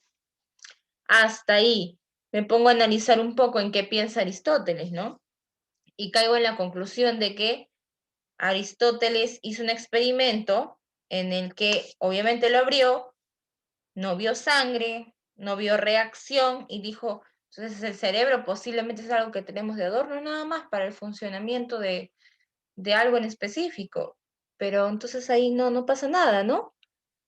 Hasta ahí me pongo a analizar un poco en qué piensa Aristóteles, ¿no? Y caigo en la conclusión de que Aristóteles hizo un experimento en el que obviamente lo abrió, no vio sangre, no vio reacción y dijo, entonces el cerebro posiblemente es algo que tenemos de adorno nada más para el funcionamiento de algo en específico, pero entonces ahí no pasa nada, ¿no?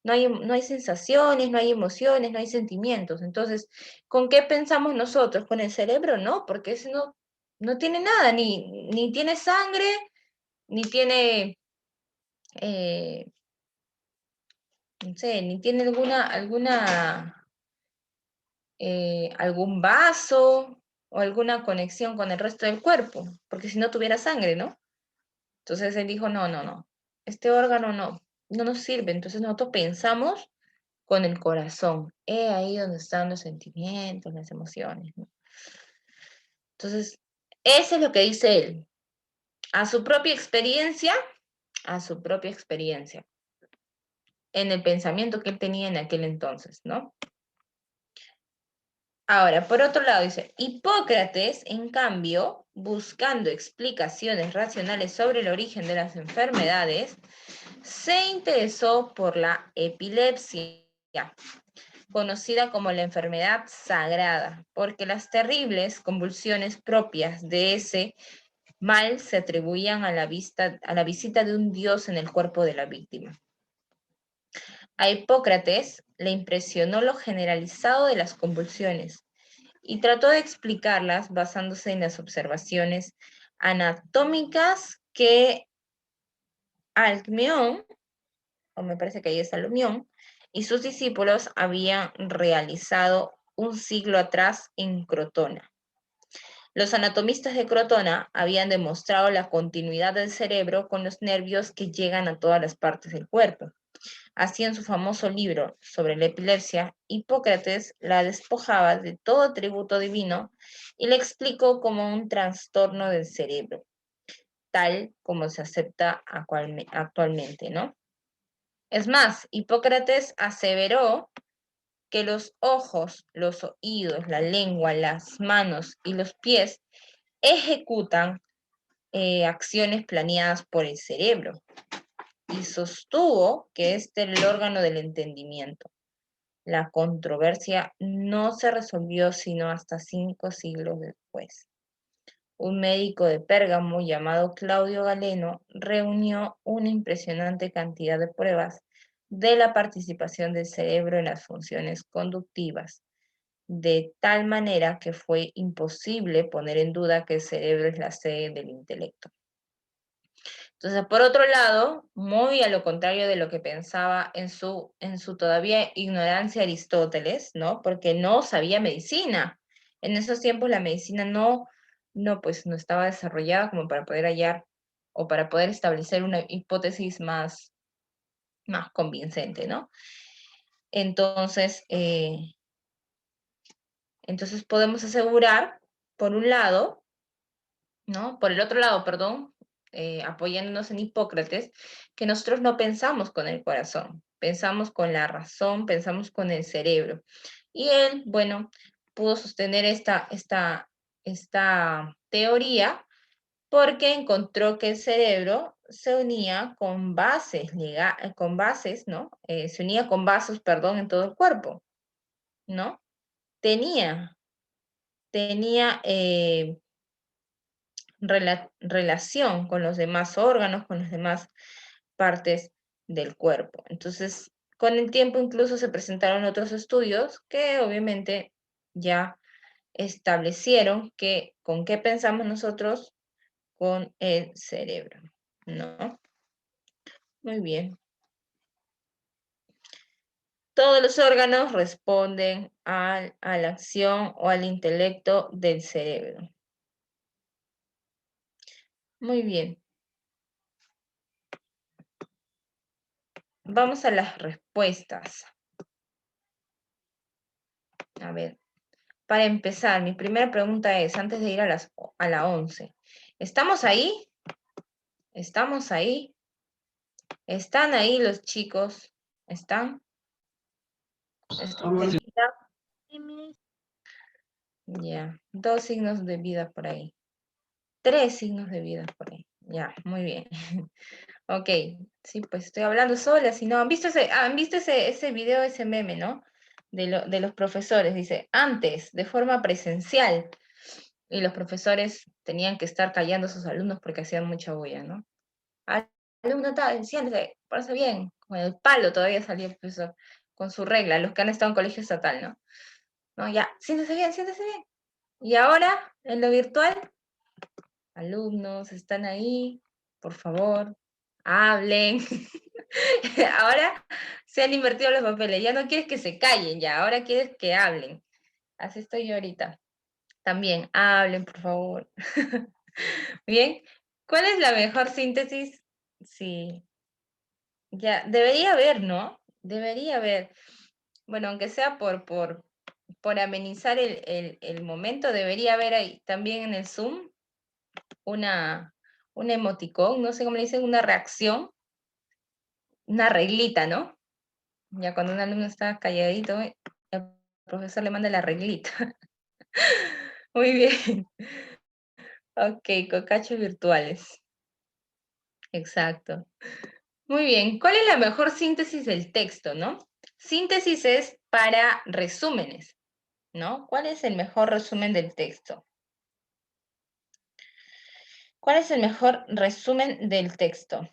No hay sensaciones, no hay emociones, no hay sentimientos. Entonces, ¿con qué pensamos nosotros? ¿Con el cerebro? No, porque ese no tiene nada, ni tiene sangre, ni tiene, no sé, ni tiene algún vaso o alguna conexión con el resto del cuerpo, porque si no tuviera sangre, ¿no? Entonces él dijo, no, este órgano no nos sirve, entonces nosotros pensamos con el corazón. Ahí donde están los sentimientos, las emociones, ¿no? Entonces, eso es lo que dice él. A su propia experiencia, en el pensamiento que él tenía en aquel entonces, ¿no? Ahora, por otro lado, dice, Hipócrates, en cambio, buscando explicaciones racionales sobre el origen de las enfermedades, se interesó por la epilepsia, conocida como la enfermedad sagrada, porque las terribles convulsiones propias de ese mal se atribuían a la visita de un dios en el cuerpo de la víctima. A Hipócrates le impresionó lo generalizado de las convulsiones y trató de explicarlas basándose en las observaciones anatómicas que Alcmeón, o me parece que ahí es Salomón, y sus discípulos habían realizado un siglo atrás en Crotona. Los anatomistas de Crotona habían demostrado la continuidad del cerebro con los nervios que llegan a todas las partes del cuerpo. Así, en su famoso libro sobre la epilepsia, Hipócrates la despojaba de todo atributo divino y le explicó como un trastorno del cerebro, tal como se acepta actualmente, ¿no? Es más, Hipócrates aseveró que los ojos, los oídos, la lengua, las manos y los pies ejecutan acciones planeadas por el cerebro, y sostuvo que este era el órgano del entendimiento. La controversia no se resolvió sino hasta 5 siglos después. Un médico de Pérgamo llamado Claudio Galeno reunió una impresionante cantidad de pruebas de la participación del cerebro en las funciones conductivas, de tal manera que fue imposible poner en duda que el cerebro es la sede del intelecto. Entonces, por otro lado, muy a lo contrario de lo que pensaba en su todavía ignorancia Aristóteles, ¿no? Porque no sabía medicina. En esos tiempos la medicina no estaba desarrollada como para poder hallar o para poder establecer una hipótesis más convincente, ¿no? Entonces, entonces podemos asegurar, por un lado, ¿no? Por el otro lado, perdón, apoyándonos en Hipócrates, que nosotros no pensamos con el corazón, pensamos con la razón, pensamos con el cerebro. Y él, bueno, pudo sostener esta teoría porque encontró que el cerebro se unía con bases, ¿no? Se unía con vasos, perdón, en todo el cuerpo, ¿no? Tenía relación con los demás órganos, con las demás partes del cuerpo. Entonces, con el tiempo incluso se presentaron otros estudios que obviamente ya establecieron que con qué pensamos nosotros con el cerebro, ¿no? Muy bien. Todos los órganos responden a la acción o al intelecto del cerebro. Muy bien. Vamos a las respuestas. A ver, para empezar, mi primera pregunta es, antes de ir a la 11, ¿estamos ahí? ¿Estamos ahí? ¿Están ahí los chicos? ¿Están? ¿Están de vida? Ya, 2 signos de vida por ahí. 3 signos de vida por ahí. Ya, muy bien. Ok, sí, pues estoy hablando sola, si no, ¿han visto ese video, ese meme, ¿no? De los profesores, dice, antes, de forma presencial, y los profesores tenían que estar callando a sus alumnos porque hacían mucha bulla, ¿no? Alumno tal, siéntese, parece bien, con el palo todavía salía el profesor, con su regla, los que han estado en colegio estatal, ¿no? No, ya, siéntese bien, siéntese bien. Y ahora, en lo virtual, alumnos, están ahí, por favor, hablen. Ahora se han invertido los papeles, ya no quieres que se callen, ya, ahora quieres que hablen. Así estoy yo ahorita. También, hablen, por favor. Bien, ¿cuál es la mejor síntesis? Sí, ya, debería haber, ¿no? Debería haber. Bueno, aunque sea por amenizar el momento, debería haber ahí también en el Zoom una emoticón, no sé cómo le dicen, una reacción, una reglita, ¿no? Ya cuando un alumno está calladito, el profesor le manda la reglita. Muy bien. Ok, cocachos virtuales. Exacto. Muy bien. ¿Cuál es la mejor síntesis del texto, no? Síntesis es para resúmenes, ¿no? ¿Cuál es el mejor resumen del texto? ¿Cuál es el mejor resumen del texto?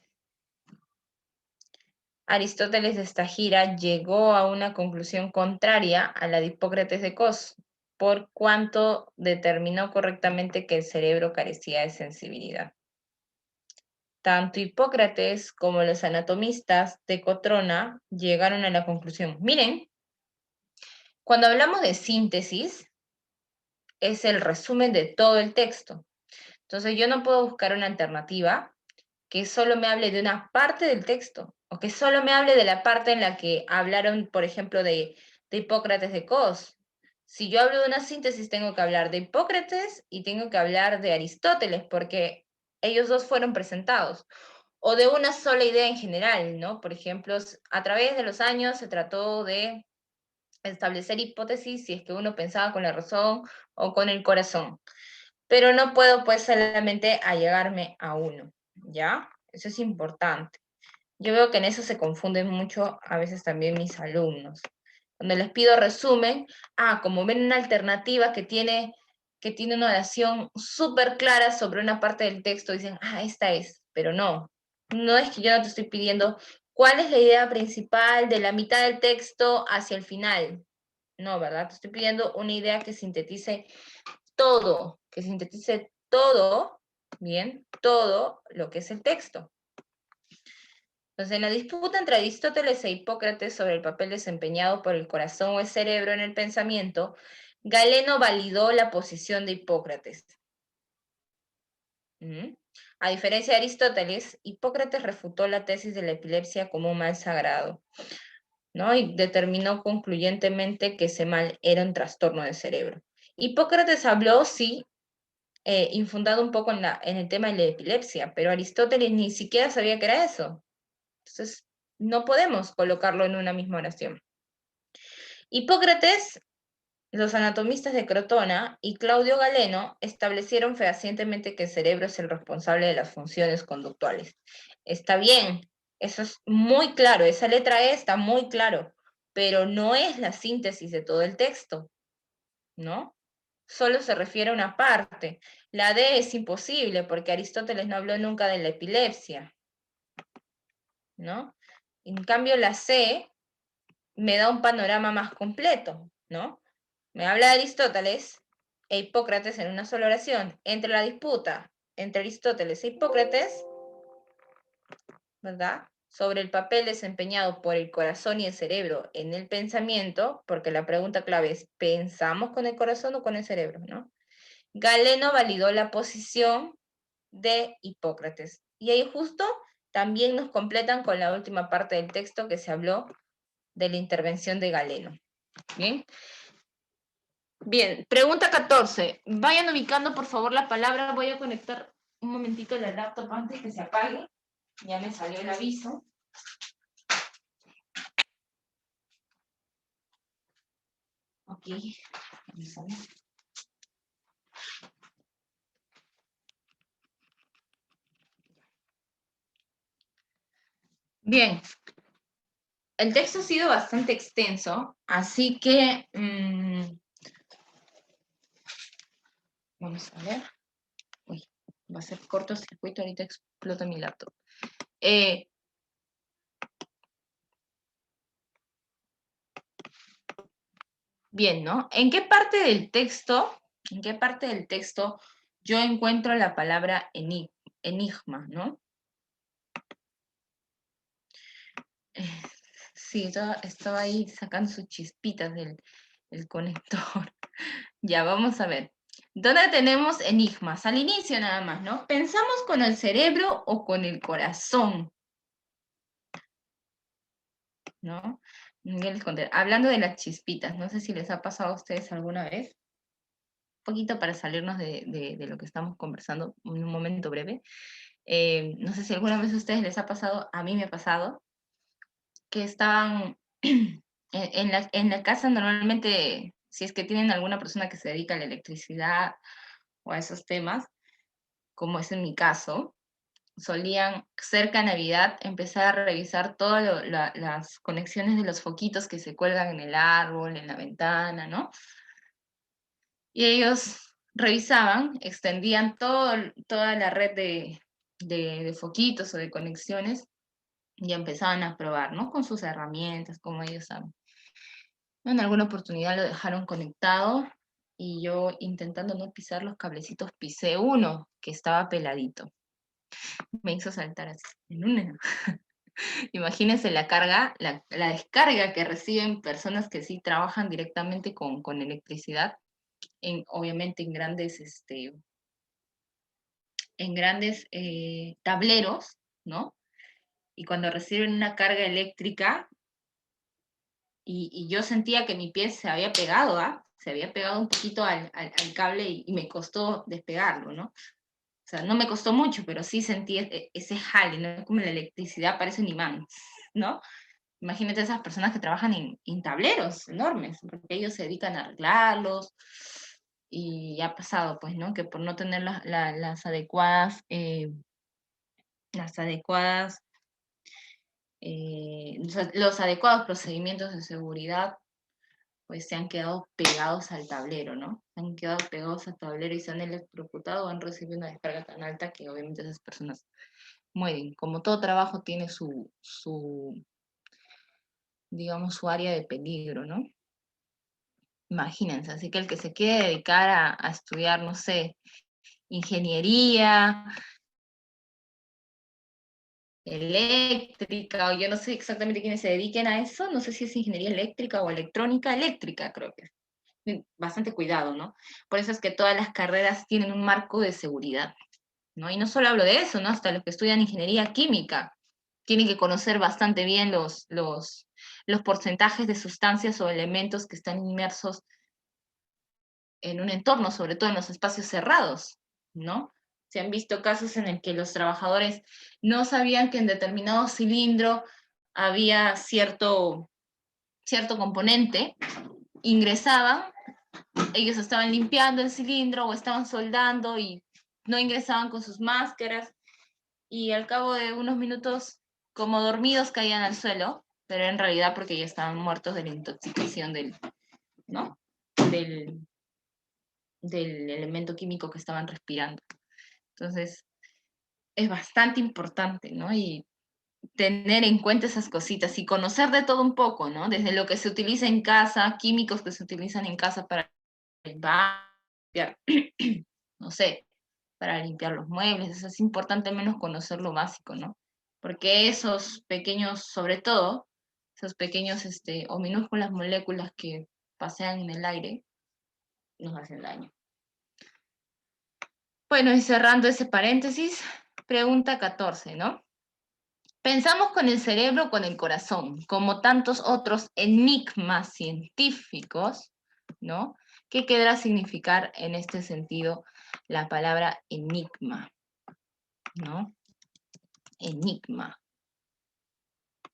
Aristóteles de Estagira llegó a una conclusión contraria a la de Hipócrates de Cos, por cuanto determinó correctamente que el cerebro carecía de sensibilidad. Tanto Hipócrates como los anatomistas de Cotrona llegaron a la conclusión. Miren, cuando hablamos de síntesis, es el resumen de todo el texto. Entonces yo no puedo buscar una alternativa que solo me hable de una parte del texto. o que solo me hable de la parte en la que hablaron, por ejemplo, de Hipócrates de Cos. Si yo hablo de una síntesis, tengo que hablar de Hipócrates y tengo que hablar de Aristóteles, porque ellos dos fueron presentados. O de una sola idea en general, ¿no? Por ejemplo, a través de los años se trató de establecer hipótesis si es que uno pensaba con la razón o con el corazón. Pero no puedo pues solamente allegarme a uno, ¿ya? Eso es importante. Yo veo que en eso se confunden mucho a veces también mis alumnos. Cuando les pido resumen, como ven una alternativa que tiene una oración súper clara sobre una parte del texto, dicen, esta es, pero no. No es que yo no te estoy pidiendo cuál es la idea principal de la mitad del texto hacia el final. No, ¿verdad? Te estoy pidiendo una idea que sintetice todo, bien, todo lo que es el texto. Entonces, en la disputa entre Aristóteles e Hipócrates sobre el papel desempeñado por el corazón o el cerebro en el pensamiento, Galeno validó la posición de Hipócrates. A diferencia de Aristóteles, Hipócrates refutó la tesis de la epilepsia como un mal sagrado, ¿no? Y determinó concluyentemente que ese mal era un trastorno del cerebro. Hipócrates habló, sí, infundado un poco en el tema de la epilepsia, pero Aristóteles ni siquiera sabía que era eso. Entonces, no podemos colocarlo en una misma oración. Hipócrates, los anatomistas de Crotona y Claudio Galeno establecieron fehacientemente que el cerebro es el responsable de las funciones conductuales. Está bien, eso es muy claro, esa letra E está muy claro, pero no es la síntesis de todo el texto, ¿no? Solo se refiere a una parte. La D es imposible porque Aristóteles no habló nunca de la epilepsia, ¿no? En cambio, la C me da un panorama más completo, ¿no? Me habla de Aristóteles e Hipócrates en una sola oración. Entre la disputa entre Aristóteles e Hipócrates, ¿verdad? Sobre el papel desempeñado por el corazón y el cerebro en el pensamiento, porque la pregunta clave es, ¿pensamos con el corazón o con el cerebro, no? Galeno validó la posición de Hipócrates. Y ahí justo también nos completan con la última parte del texto que se habló de la intervención de Galeno. Bien. Bien, pregunta 14. Vayan ubicando por favor la palabra. Voy a conectar un momentito la laptop antes que se apague. Ya me salió el aviso. Ok. Vamos a ver. Bien. El texto ha sido bastante extenso, así que vamos a ver. Uy, va a ser cortocircuito, ahorita explota mi laptop. Bien, ¿no? ¿En qué parte del texto yo encuentro la palabra enigma, ¿no? Sí, estaba ahí sacando sus chispitas del conector. Ya, vamos a ver. ¿Dónde tenemos enigmas? Al inicio nada más, ¿no? ¿Pensamos con el cerebro o con el corazón? ¿No? Ya les conté. Hablando de las chispitas, no sé si les ha pasado a ustedes alguna vez, un poquito para salirnos de lo que estamos conversando, en un momento breve. No sé si alguna vez a ustedes les ha pasado, a mí me ha pasado, que estaban en la casa normalmente, si es que tienen alguna persona que se dedica a la electricidad o a esos temas, como es en mi caso, solían cerca de Navidad empezar a revisar todas las conexiones de los foquitos que se cuelgan en el árbol, en la ventana, ¿no? Y ellos revisaban, extendían toda la red de foquitos o de conexiones y empezaban a probar, ¿no? Con sus herramientas, como ellos saben. En alguna oportunidad lo dejaron conectado y yo, intentando no pisar los cablecitos, pisé uno que estaba peladito. Me hizo saltar así. Imagínense la carga, la descarga que reciben personas que sí trabajan directamente con electricidad, obviamente en grandes tableros, ¿no? y cuando reciben una carga eléctrica, y yo sentía que mi pie se había pegado, se había pegado un poquito al cable y me costó despegarlo, ¿no? O sea, no me costó mucho, pero sí sentí ese jale, ¿no? Como la electricidad parece un imán, ¿no? Imagínate esas personas que trabajan en tableros enormes, porque ellos se dedican a arreglarlos, y ha pasado, pues, ¿no? Que por no tener las adecuadas, los adecuados procedimientos de seguridad, pues se han quedado pegados al tablero, ¿no? Se han quedado pegados al tablero y se han electrocutado o han recibido una descarga tan alta que obviamente esas personas mueren. Como todo trabajo tiene digamos, su área de peligro, ¿no? Imagínense, así que el que se quiere dedicar a estudiar, no sé, ingeniería eléctrica, o yo no sé exactamente quiénes se dediquen a eso, no sé si es ingeniería eléctrica o eléctrica, creo que es. Bastante cuidado, ¿no? Por eso es que todas las carreras tienen un marco de seguridad, ¿no? Y no solo hablo de eso, ¿no? Hasta los que estudian ingeniería química tienen que conocer bastante bien los porcentajes de sustancias o elementos que están inmersos en un entorno, sobre todo en los espacios cerrados, ¿no? Se han visto casos en el que los trabajadores no sabían que en determinado cilindro había cierto componente, ingresaban, ellos estaban limpiando el cilindro o estaban soldando y no ingresaban con sus máscaras, y al cabo de unos minutos, como dormidos, caían al suelo, pero en realidad porque ya estaban muertos de la intoxicación ¿no? del elemento químico que estaban respirando. Entonces, es bastante importante, ¿no? Y tener en cuenta esas cositas y conocer de todo un poco, ¿no? Desde lo que se utiliza en casa, químicos que se utilizan en casa para limpiar, no sé, para limpiar los muebles. Eso es importante al menos conocer lo básico, ¿no? Porque esos pequeños, sobre todo, esos pequeños o minúsculas moléculas que pasean en el aire, nos hacen daño. Bueno, y cerrando ese paréntesis, pregunta 14, ¿no? Pensamos con el cerebro o con el corazón, como tantos otros enigmas científicos, ¿no? ¿Qué quedará significar en este sentido la palabra enigma? ¿No? Enigma.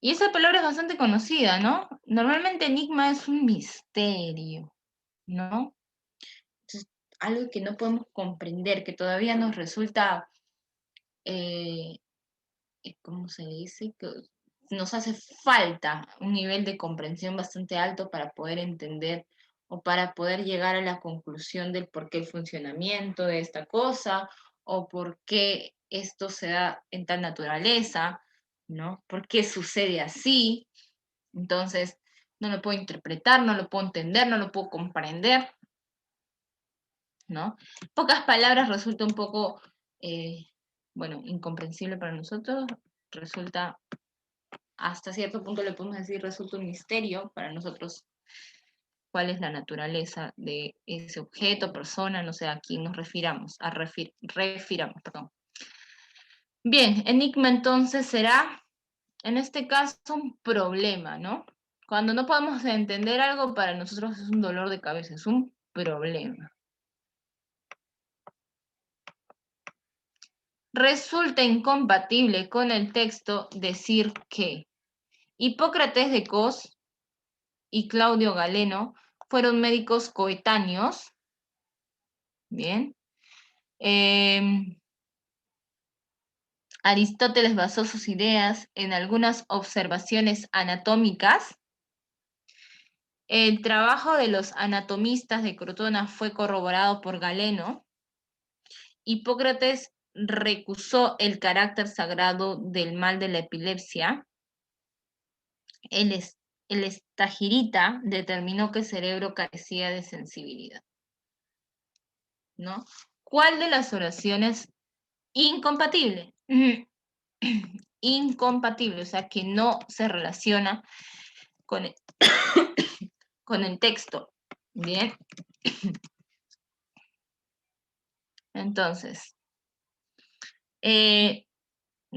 Y esa palabra es bastante conocida, ¿no? Normalmente enigma es un misterio, ¿no? Entonces, algo que no podemos comprender, que todavía nos resulta, ¿cómo se dice? Que nos hace falta un nivel de comprensión bastante alto para poder entender o para poder llegar a la conclusión del por qué el funcionamiento de esta cosa o por qué esto se da en tal naturaleza, ¿no? ¿Por qué sucede así? Entonces, no lo puedo interpretar, no lo puedo entender, no lo puedo comprender, ¿no? Pocas palabras resulta un poco, bueno, incomprensible para nosotros, resulta, hasta cierto punto le podemos decir, resulta un misterio para nosotros cuál es la naturaleza de ese objeto, persona, no sé a quién nos refiramos, refiramos, perdón. Bien, enigma entonces será, en este caso, un problema, ¿no? Cuando no podemos entender algo, para nosotros es un dolor de cabeza, es un problema. Resulta incompatible con el texto decir que Hipócrates de Cos y Claudio Galeno fueron médicos coetáneos. Bien. Aristóteles basó sus ideas en algunas observaciones anatómicas. El trabajo de los anatomistas de Crotona fue corroborado por Galeno. Hipócrates recusó el carácter sagrado del mal de la epilepsia. El Estagirita determinó que el cerebro carecía de sensibilidad, ¿no? ¿Cuál de las oraciones incompatible? Incompatible, o sea, que no se relaciona con el, con el texto. Bien. Entonces,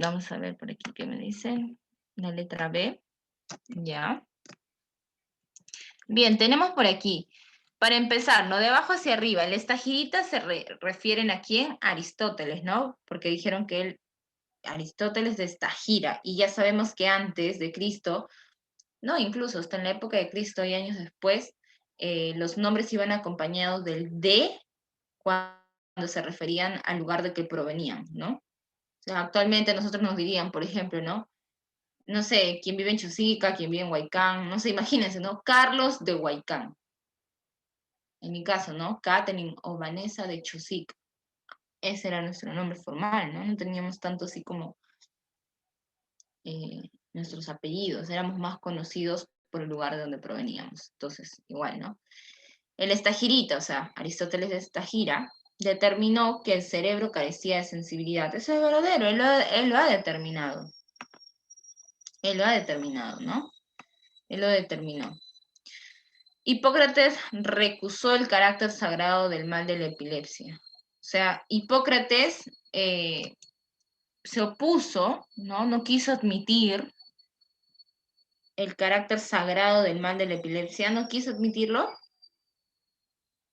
Vamos a ver por aquí qué me dicen. La letra B. Ya. Bien, tenemos por aquí. Para empezar, ¿no? De abajo hacia arriba, el estagirita se refieren a quién? A Aristóteles, ¿no? Porque dijeron que Aristóteles de Estagira, y ya sabemos que antes de Cristo, no, incluso hasta en la época de Cristo y años después, los nombres iban acompañados del de cuando se referían al lugar de que provenían, ¿no? O sea, actualmente nosotros nos dirían, por ejemplo, ¿no? No sé, quién vive en Chosica, quién vive en Huaycán, no sé, imagínense, ¿no? Carlos de Huaycán. En mi caso, ¿no? Katherine o Vanessa de Chosica. Ese era nuestro nombre formal, ¿no? No teníamos tanto así como nuestros apellidos, éramos más conocidos por el lugar de donde proveníamos. Entonces, igual, ¿no? El estagirita, o sea, Aristóteles de Estagira, determinó que el cerebro carecía de sensibilidad. Eso es verdadero, él lo ha determinado. Él lo ha determinado, ¿no? Él lo determinó. Hipócrates recusó el carácter sagrado del mal de la epilepsia. O sea, Hipócrates se opuso, ¿no? No quiso admitir el carácter sagrado del mal de la epilepsia, no quiso admitirlo.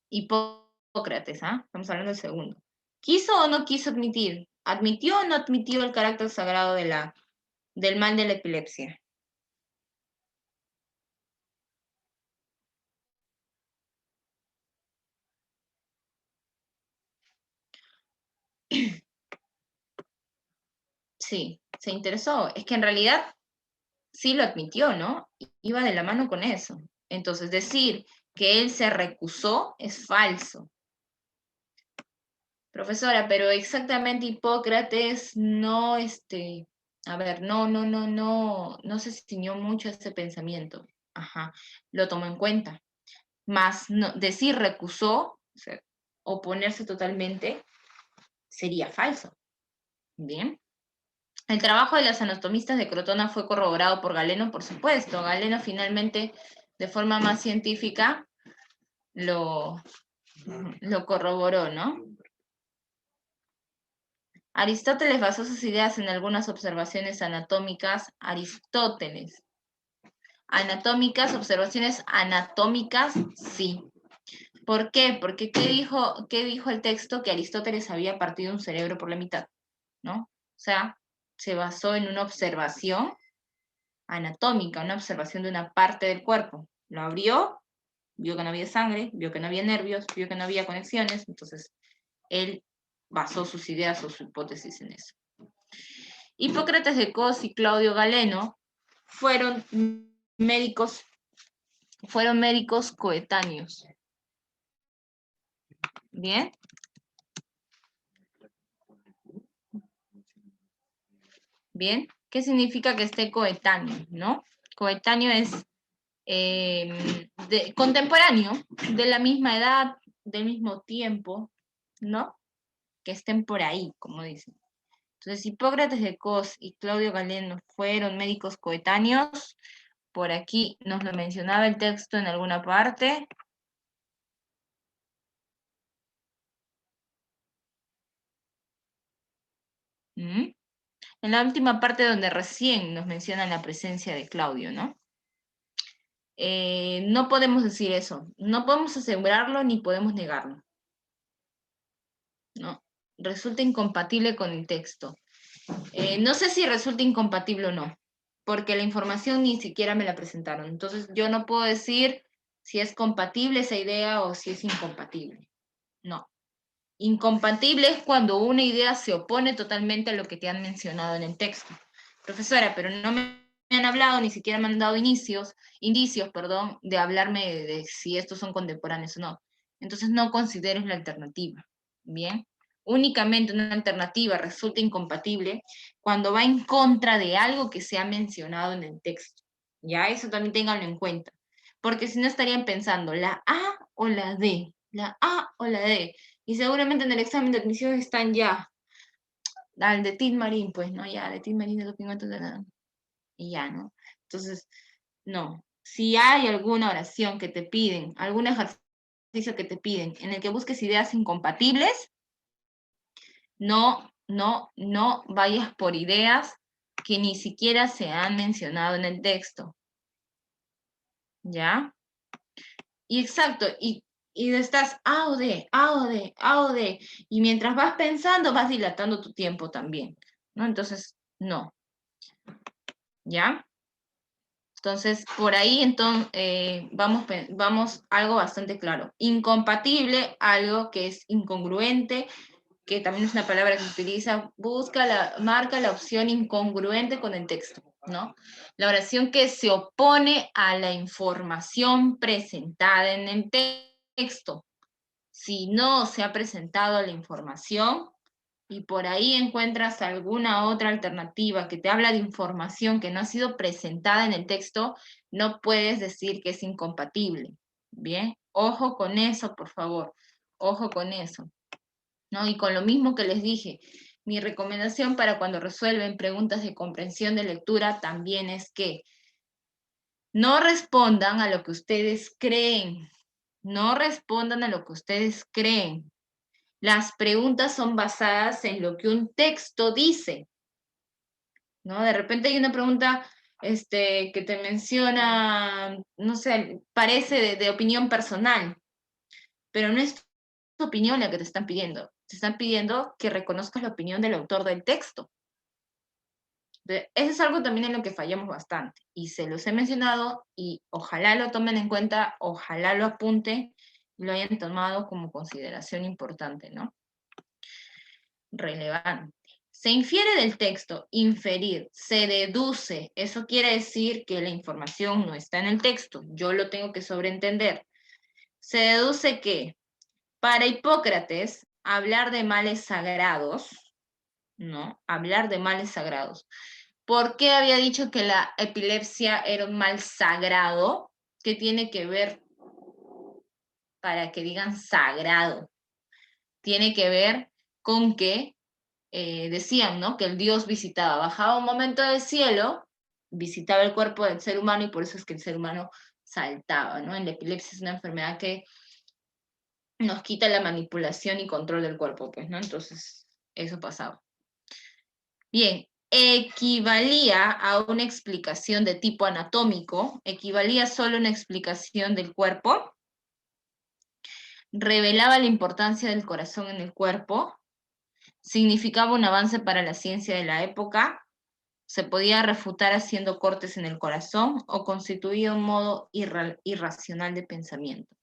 Hipócrates, ¿ah? Estamos hablando del segundo. ¿Quiso o no quiso admitir? ¿Admitió o no admitió el carácter sagrado del mal de la epilepsia? Sí, se interesó. Es que en realidad sí lo admitió, ¿no? Iba de la mano con eso. Entonces, decir que él se recusó es falso. Profesora, pero exactamente Hipócrates no, a ver, no se ciñó mucho a ese pensamiento. Ajá, lo tomó en cuenta. Más no, decir recusó, o sea, oponerse totalmente, sería falso. Bien. El trabajo de los anatomistas de Crotona fue corroborado por Galeno, por supuesto. Galeno finalmente, de forma más científica, lo corroboró, ¿no? Aristóteles basó sus ideas en algunas observaciones anatómicas. Aristóteles. Anatómicas, observaciones anatómicas, sí. ¿Por qué? Porque ¿qué dijo el texto? Que Aristóteles había partido un cerebro por la mitad, ¿no? O sea, se basó en una observación anatómica, una observación de una parte del cuerpo. Lo abrió, vio que no había sangre, vio que no había nervios, vio que no había conexiones, entonces él basó sus ideas o su hipótesis en eso. Hipócrates de Cos y Claudio Galeno fueron médicos coetáneos. ¿Bien? ¿Bien? ¿Qué significa que esté coetáneo, no? Coetáneo es contemporáneo, de la misma edad, del mismo tiempo, ¿no? Que estén por ahí, como dicen. Entonces, Hipócrates de Cos y Claudio Galeno fueron médicos coetáneos. Por aquí nos lo mencionaba el texto en alguna parte. En la última parte donde recién nos mencionan la presencia de Claudio, ¿no? No podemos decir eso. No podemos asegurarlo ni podemos negarlo. ¿No? Resulta incompatible con el texto. No sé si resulta incompatible o no, porque la información ni siquiera me la presentaron. Entonces yo no puedo decir si es compatible esa idea o si es incompatible. No. Incompatible es cuando una idea se opone totalmente a lo que te han mencionado en el texto. Profesora, pero no me han hablado, ni siquiera me han dado indicios, de hablarme de si estos son contemporáneos o no. Entonces no consideres la alternativa. Bien. Únicamente una alternativa resulta incompatible cuando va en contra de algo que se ha mencionado en el texto. Ya, eso también ténganlo en cuenta. Porque si no estarían pensando la A o la D, la A o la D. Y seguramente en el examen de admisión están ya al de Tin Marín, pues, ¿no? Ya, de Tin Marín de los 50 de la... Y ya, ¿no? Entonces, no. Si hay alguna oración que te piden, algún ejercicio que te piden, en el que busques ideas incompatibles, no no vayas por ideas que ni siquiera se han mencionado en el texto. ¿Ya? Y exacto, y estás A o D, A o D, A o D, y mientras vas pensando vas dilatando tu tiempo también, ¿no? Entonces, no. ¿Ya? Entonces, por ahí vamos algo bastante claro. Incompatible, algo que es incongruente, que también es una palabra que se utiliza, marca la opción incongruente con el texto, ¿no? La oración que se opone a la información presentada en el texto. Si no se ha presentado la información, y por ahí encuentras alguna otra alternativa que te habla de información que no ha sido presentada en el texto, no puedes decir que es incompatible. Bien, ojo con eso, por favor, ojo con eso. ¿No? Y con lo mismo que les dije, mi recomendación para cuando resuelven preguntas de comprensión de lectura también es que no respondan a lo que ustedes creen, no respondan a lo que ustedes creen. Las preguntas son basadas en lo que un texto dice, ¿no? De repente hay una pregunta que te menciona, no sé, parece de opinión personal, pero no es tu opinión la que te están pidiendo. Te están pidiendo que reconozcas la opinión del autor del texto. Eso es algo también en lo que fallamos bastante, y se los he mencionado, y ojalá lo tomen en cuenta, ojalá lo apunten, y lo hayan tomado como consideración importante, ¿no? Relevante. Se infiere del texto, inferir, se deduce, eso quiere decir que la información no está en el texto, yo lo tengo que sobreentender. Se deduce que, para Hipócrates, hablar de males sagrados, ¿no? Hablar de males sagrados. ¿Por qué había dicho que la epilepsia era un mal sagrado? ¿Qué tiene que ver para que digan sagrado? Tiene que ver con que decían, ¿no? Que el Dios bajaba un momento del cielo, visitaba el cuerpo del ser humano y por eso es que el ser humano saltaba, ¿no? En la epilepsia es una enfermedad que nos quita la manipulación y control del cuerpo, pues, ¿no? Entonces, eso pasaba. Bien, equivalía a una explicación de tipo anatómico, equivalía solo a una explicación del cuerpo, revelaba la importancia del corazón en el cuerpo, significaba un avance para la ciencia de la época, se podía refutar haciendo cortes en el corazón o constituía un modo irracional de pensamiento.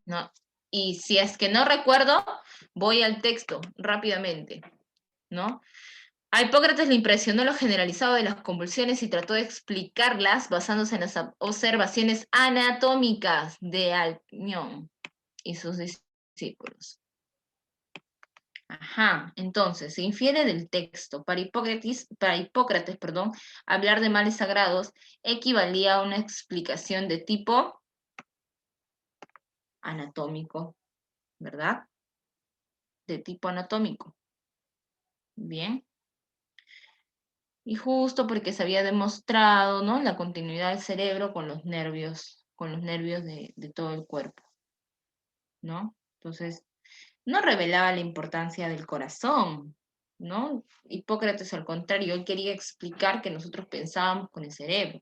¿No? Y si es que no recuerdo, voy al texto rápidamente, ¿no? A Hipócrates le impresionó lo generalizado de las convulsiones y trató de explicarlas basándose en las observaciones anatómicas de Alcmión y sus discípulos. Ajá, entonces, se infiere del texto. Para Hipócrates, hablar de males sagrados equivalía a una explicación de tipo anatómico, ¿verdad? De tipo anatómico. Bien. Y justo porque se había demostrado, ¿no? La continuidad del cerebro con los nervios de todo el cuerpo, ¿no? Entonces, no revelaba la importancia del corazón, ¿no? Hipócrates, al contrario, él quería explicar que nosotros pensábamos con el cerebro.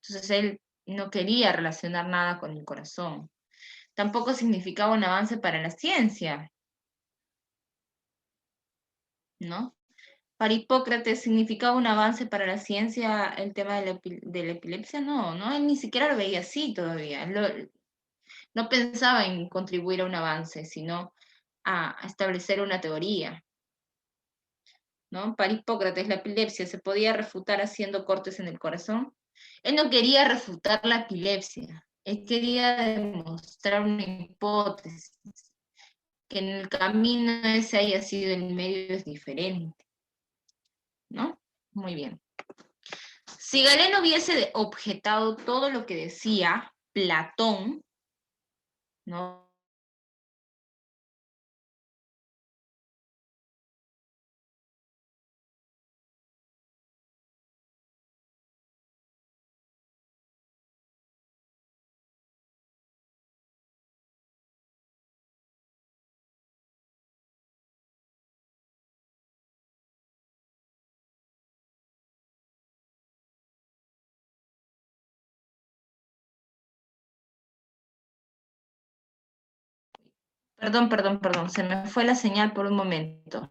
Entonces, él no quería relacionar nada con el corazón. Tampoco significaba un avance para la ciencia, ¿no? Para Hipócrates significaba un avance para la ciencia el tema de la epilepsia, no, él ni siquiera lo veía así todavía. No pensaba en contribuir a un avance, sino a establecer una teoría, ¿no? Para Hipócrates la epilepsia se podía refutar haciendo cortes en el corazón. Él no quería refutar la epilepsia, él quería demostrar una hipótesis, que en el camino ese haya sido el medio es diferente, ¿no? Muy bien. Si Galeno hubiese objetado todo lo que decía Platón, ¿no? Perdón, se me fue la señal por un momento.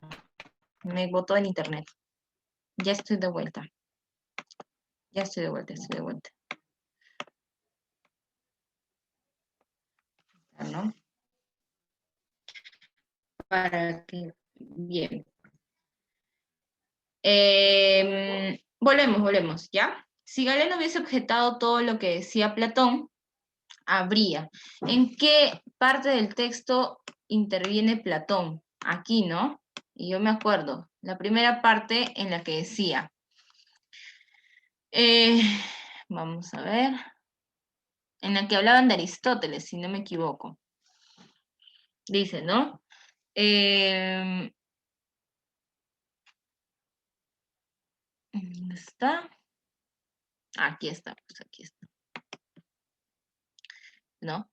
Me botó el internet. Ya estoy de vuelta. Estoy de vuelta. ¿No? Para que... Bien. Volvemos, ¿ya? Si Galeno hubiese objetado todo lo que decía Platón, habría. ¿En qué parte del texto interviene Platón? Aquí, ¿no? Y yo me acuerdo, la primera parte en la que decía, vamos a ver, en la que hablaban de Aristóteles, si no me equivoco. Dice, ¿no? ¿Dónde está? Aquí está, pues aquí está. ¿No?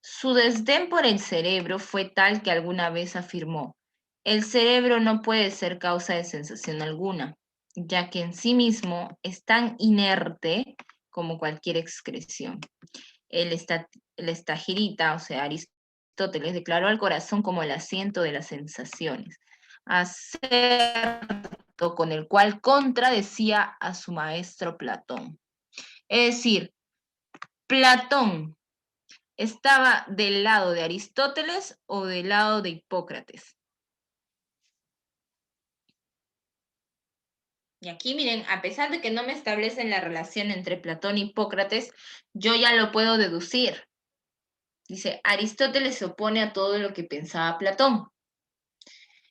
Su desdén por el cerebro fue tal que alguna vez afirmó, el cerebro no puede ser causa de sensación alguna, ya que en sí mismo es tan inerte como cualquier excreción. El estagirita, o sea, Aristóteles, declaró al corazón como el asiento de las sensaciones, acerto con el cual contradecía a su maestro Platón. Es decir, Platón ¿estaba del lado de Aristóteles o del lado de Hipócrates? Y aquí miren, a pesar de que no me establecen la relación entre Platón y Hipócrates, yo ya lo puedo deducir. Dice, Aristóteles se opone a todo lo que pensaba Platón.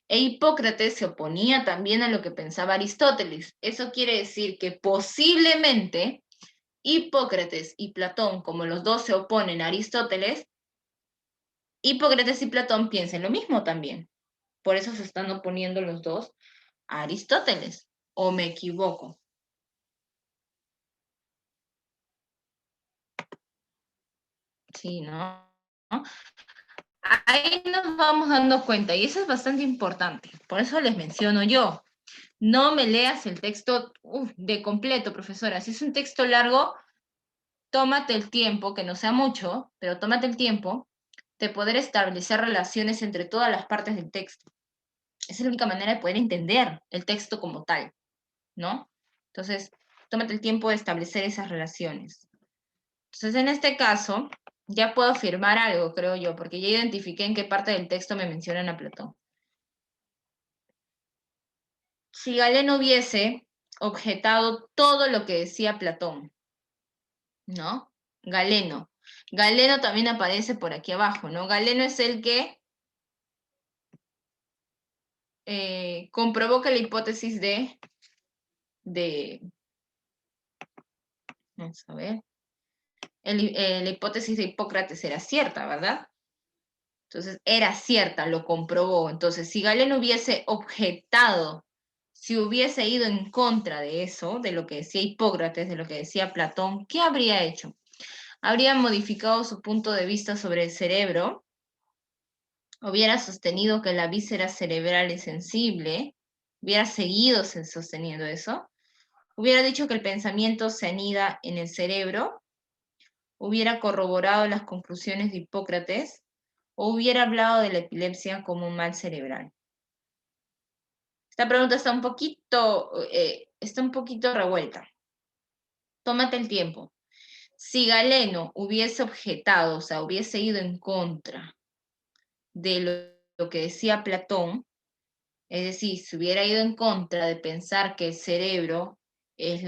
E Hipócrates se oponía también a lo que pensaba Aristóteles. Eso quiere decir que posiblemente Hipócrates y Platón, como los dos se oponen a Aristóteles, Hipócrates y Platón piensen lo mismo también. Por eso se están oponiendo los dos a Aristóteles. ¿O me equivoco? Sí, ¿no? Ahí nos vamos dando cuenta, y eso es bastante importante. Por eso les menciono yo. No me leas el texto de completo, profesora. Si es un texto largo, tómate el tiempo, que no sea mucho, pero tómate el tiempo de poder establecer relaciones entre todas las partes del texto. Esa es la única manera de poder entender el texto como tal, ¿no? Entonces, tómate el tiempo de establecer esas relaciones. Entonces, en este caso, ya puedo afirmar algo, creo yo, porque ya identifiqué en qué parte del texto me mencionan a Platón. Si Galeno hubiese objetado todo lo que decía Platón, ¿no? Galeno. Galeno también aparece por aquí abajo, ¿no? Galeno es el que comprobó que la hipótesis vamos a ver, la hipótesis de Hipócrates era cierta, ¿verdad? Entonces, era cierta, lo comprobó. Entonces, si Galeno hubiese objetado, si hubiese ido en contra de eso, de lo que decía Hipócrates, de lo que decía Platón, ¿qué habría hecho? Habría modificado su punto de vista sobre el cerebro, hubiera sostenido que la víscera cerebral es sensible, hubiera seguido sosteniendo eso, hubiera dicho que el pensamiento se anida en el cerebro, hubiera corroborado las conclusiones de Hipócrates, o hubiera hablado de la epilepsia como un mal cerebral. Esta pregunta está un poquito revuelta. Tómate el tiempo. Si Galeno hubiese objetado, o sea, hubiese ido en contra de lo que decía Platón, es decir, si hubiera ido en contra de pensar que el cerebro es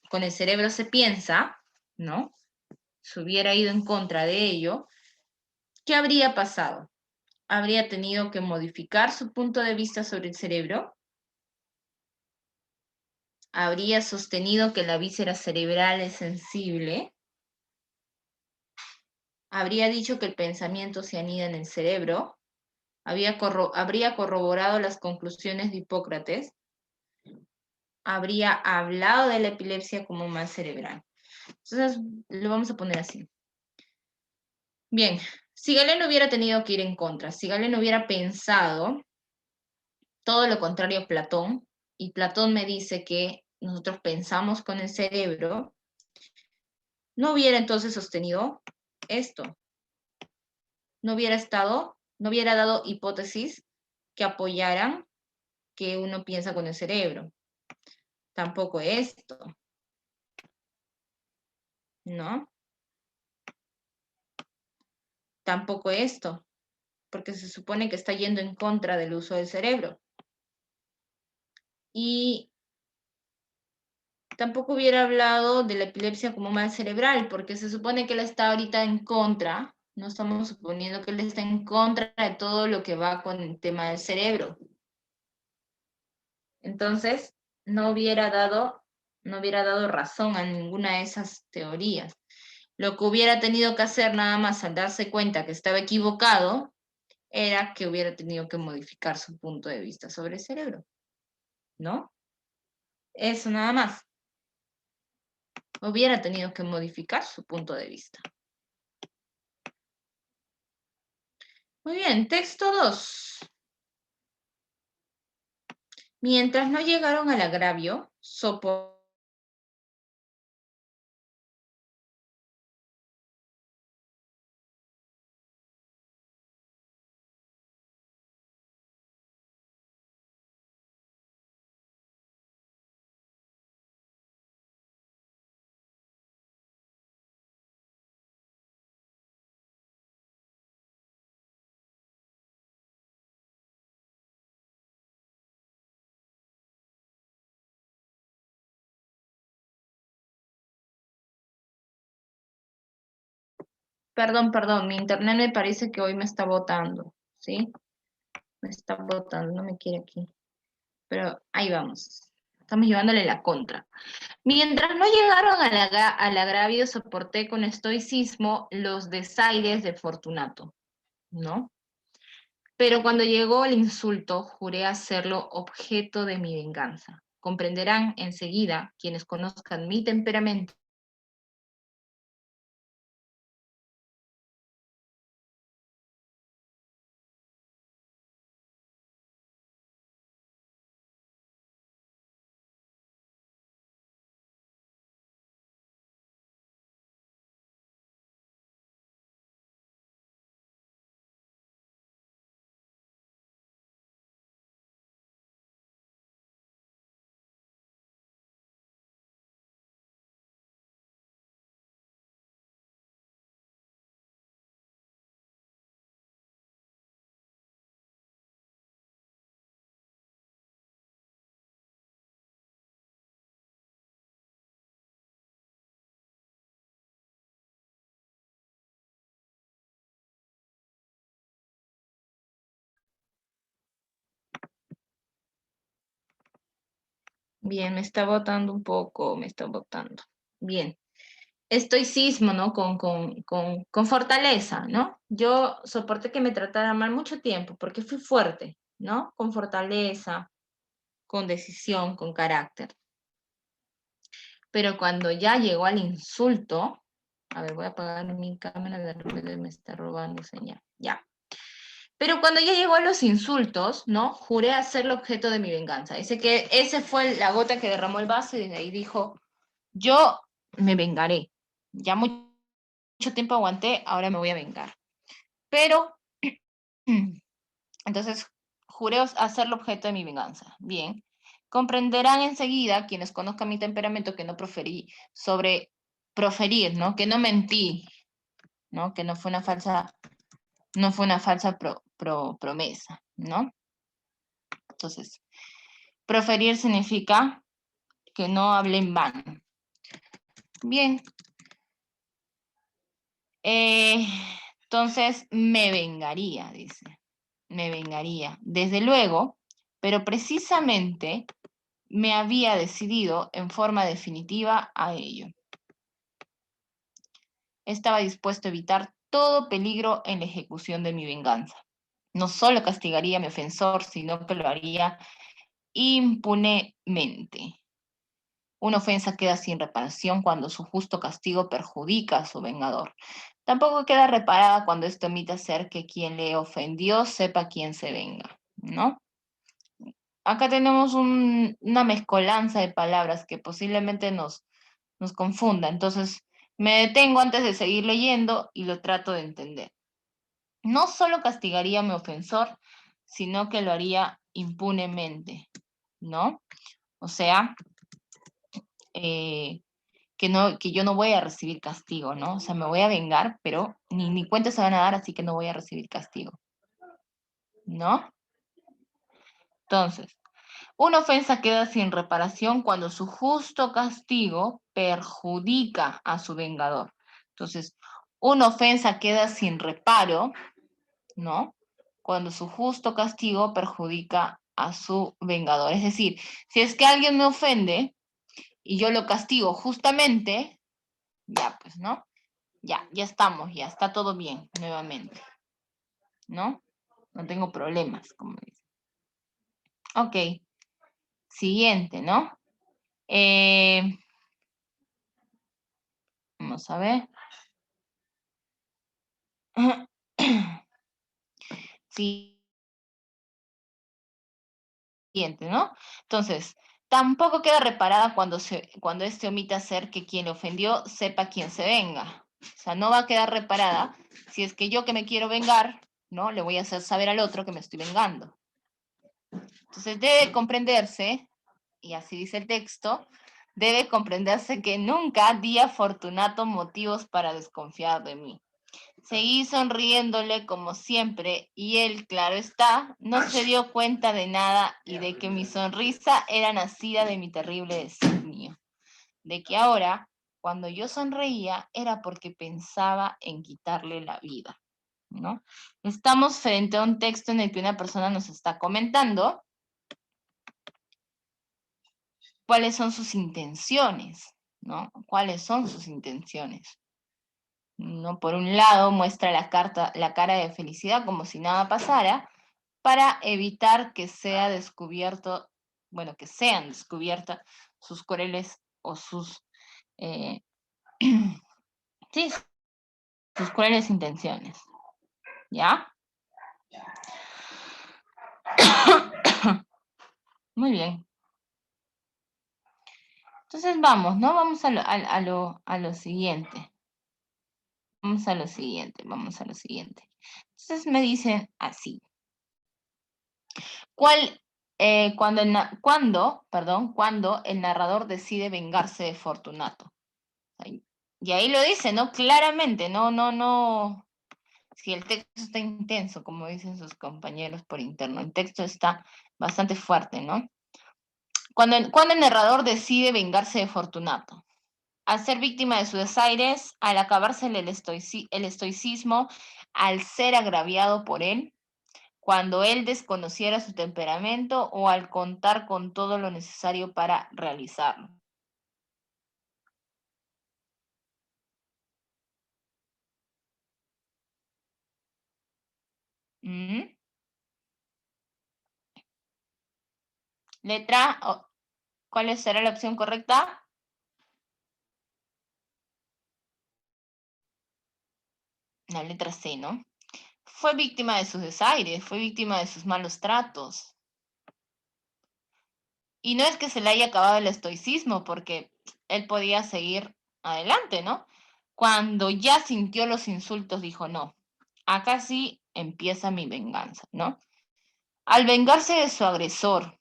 con el cerebro se piensa, ¿no? Si hubiera ido en contra de ello, ¿qué habría pasado? Habría tenido que modificar su punto de vista sobre el cerebro, habría sostenido que la víscera cerebral es sensible, habría dicho que el pensamiento se anida en el cerebro, habría corroborado las conclusiones de Hipócrates, habría hablado de la epilepsia como un mal cerebral. Entonces, lo vamos a poner así. Bien, si Galeno hubiera tenido que ir en contra, si Galeno hubiera pensado todo lo contrario a Platón, y Platón me dice que nosotros pensamos con el cerebro, no hubiera entonces sostenido esto. No hubiera estado No hubiera dado hipótesis que apoyaran que uno piensa con el cerebro. Tampoco esto. ¿No? Tampoco esto, porque se supone que está yendo en contra del uso del cerebro. Y tampoco hubiera hablado de la epilepsia como mal cerebral, porque se supone que él está ahorita en contra, no estamos suponiendo que él está en contra de todo lo que va con el tema del cerebro. Entonces, no hubiera dado razón a ninguna de esas teorías. Lo que hubiera tenido que hacer nada más al darse cuenta que estaba equivocado, era que hubiera tenido que modificar su punto de vista sobre el cerebro, ¿no? Eso nada más. Hubiera tenido que modificar su punto de vista. Muy bien, texto 2. Mientras no llegaron al agravio, Perdón, mi internet me parece que hoy me está botando, ¿sí? Me está botando, no me quiere aquí. Pero ahí vamos. Estamos llevándole la contra. Mientras no llegaron al agravio, soporté con estoicismo los desaires de Fortunato, ¿no? Pero cuando llegó el insulto, juré hacerlo objeto de mi venganza. Comprenderán enseguida, quienes conozcan mi temperamento, bien, me está botando un poco, me está botando. Bien. Estoicismo, ¿no? Con fortaleza, ¿no? Yo soporté que me tratara mal mucho tiempo porque fui fuerte, ¿no? Con fortaleza, con decisión, con carácter. Pero cuando ya llegó al insulto, a ver, voy a apagar mi cámara, de repente me está robando señal, ya. Pero cuando ya llegó a los insultos, ¿no? Juré hacerlo objeto de mi venganza. Dice que ese fue la gota que derramó el vaso y desde ahí dijo, yo me vengaré. Ya mucho tiempo aguanté, ahora me voy a vengar. Pero, entonces, juré hacerlo objeto de mi venganza. Bien. Comprenderán enseguida, quienes conozcan mi temperamento, que no proferir, ¿no? Que no mentí, ¿no? Que no fue una falsa promesa, ¿no? Entonces, proferir significa que no hablé en vano. Bien. Entonces, me vengaría, dice. Me vengaría. Desde luego, pero precisamente me había decidido en forma definitiva a ello. Estaba dispuesto a evitar todo peligro en la ejecución de mi venganza. No solo castigaría a mi ofensor, sino que lo haría impunemente. Una ofensa queda sin reparación cuando su justo castigo perjudica a su vengador. Tampoco queda reparada cuando esto omite hacer que quien le ofendió sepa quién se venga, ¿no? Acá tenemos una mezcolanza de palabras que posiblemente nos confunda. Entonces, me detengo antes de seguir leyendo y lo trato de entender. no solo castigaría a mi ofensor, sino que lo haría impunemente, ¿no? O sea, que yo no voy a recibir castigo, ¿no? O sea, me voy a vengar, pero ni cuenta se van a dar, así que no voy a recibir castigo, ¿no? Entonces, una ofensa queda sin reparación cuando su justo castigo perjudica a su vengador. Entonces, una ofensa queda sin reparo, ¿no? Cuando su justo castigo perjudica a su vengador. Es decir, si es que alguien me ofende y yo lo castigo justamente, ya pues, ¿no? Ya estamos, ya está todo bien nuevamente, ¿no? No tengo problemas, como dice. Ok, siguiente, ¿no? Vamos a ver. Siguiente, ¿no? Entonces, tampoco queda reparada cuando este omite hacer que quien le ofendió sepa quién se venga. O sea, no va a quedar reparada si es que yo que me quiero vengar, ¿no? Le voy a hacer saber al otro que me estoy vengando. Entonces, debe comprenderse, y así dice el texto, debe comprenderse que nunca di a Fortunato motivos para desconfiar de mí. Seguí sonriéndole como siempre y él, claro está, no se dio cuenta de nada y de que mi sonrisa era nacida de mi terrible designio. De que ahora, cuando yo sonreía, era porque pensaba en quitarle la vida, ¿no? Estamos frente a un texto en el que una persona nos está comentando cuáles son sus intenciones, ¿no? ¿Cuáles son sus intenciones? ¿No? Por un lado, muestra la cara de felicidad como si nada pasara, para evitar que sea descubierto, bueno, que sean descubiertas sus crueles o sus, eh, sí, sus crueles intenciones. ¿Ya? Muy bien. Entonces vamos, ¿no? Vamos a lo siguiente. Vamos a lo siguiente, vamos a lo siguiente. Entonces me dicen así. Cuando el narrador decide vengarse de Fortunato. Y ahí lo dice, ¿no? Claramente, no. Si el texto está intenso, como dicen sus compañeros por interno, el texto está bastante fuerte, ¿no? Cuando el narrador decide vengarse de Fortunato. Al ser víctima de sus desaires, al acabarse el estoicismo, al ser agraviado por él, cuando él desconociera su temperamento o al contar con todo lo necesario para realizarlo. ¿Mm? Letra, ¿cuál será la opción correcta? La letra C, ¿no? Fue víctima de sus desaires, fue víctima de sus malos tratos. Y no es que se le haya acabado el estoicismo, porque él podía seguir adelante, ¿no? Cuando ya sintió los insultos, dijo, no, acá sí empieza mi venganza, ¿no? Al vengarse de su agresor,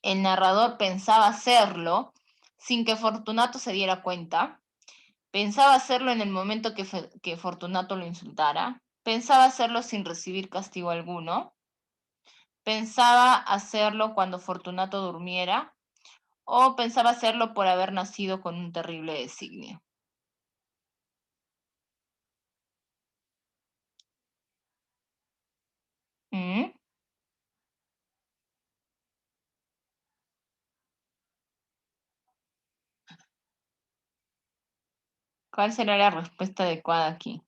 el narrador pensaba hacerlo sin que Fortunato se diera cuenta, pensaba hacerlo en el momento que Fortunato lo insultara, pensaba hacerlo sin recibir castigo alguno, pensaba hacerlo cuando Fortunato durmiera o pensaba hacerlo por haber nacido con un terrible designio. ¿Mm? ¿Cuál será la respuesta adecuada aquí?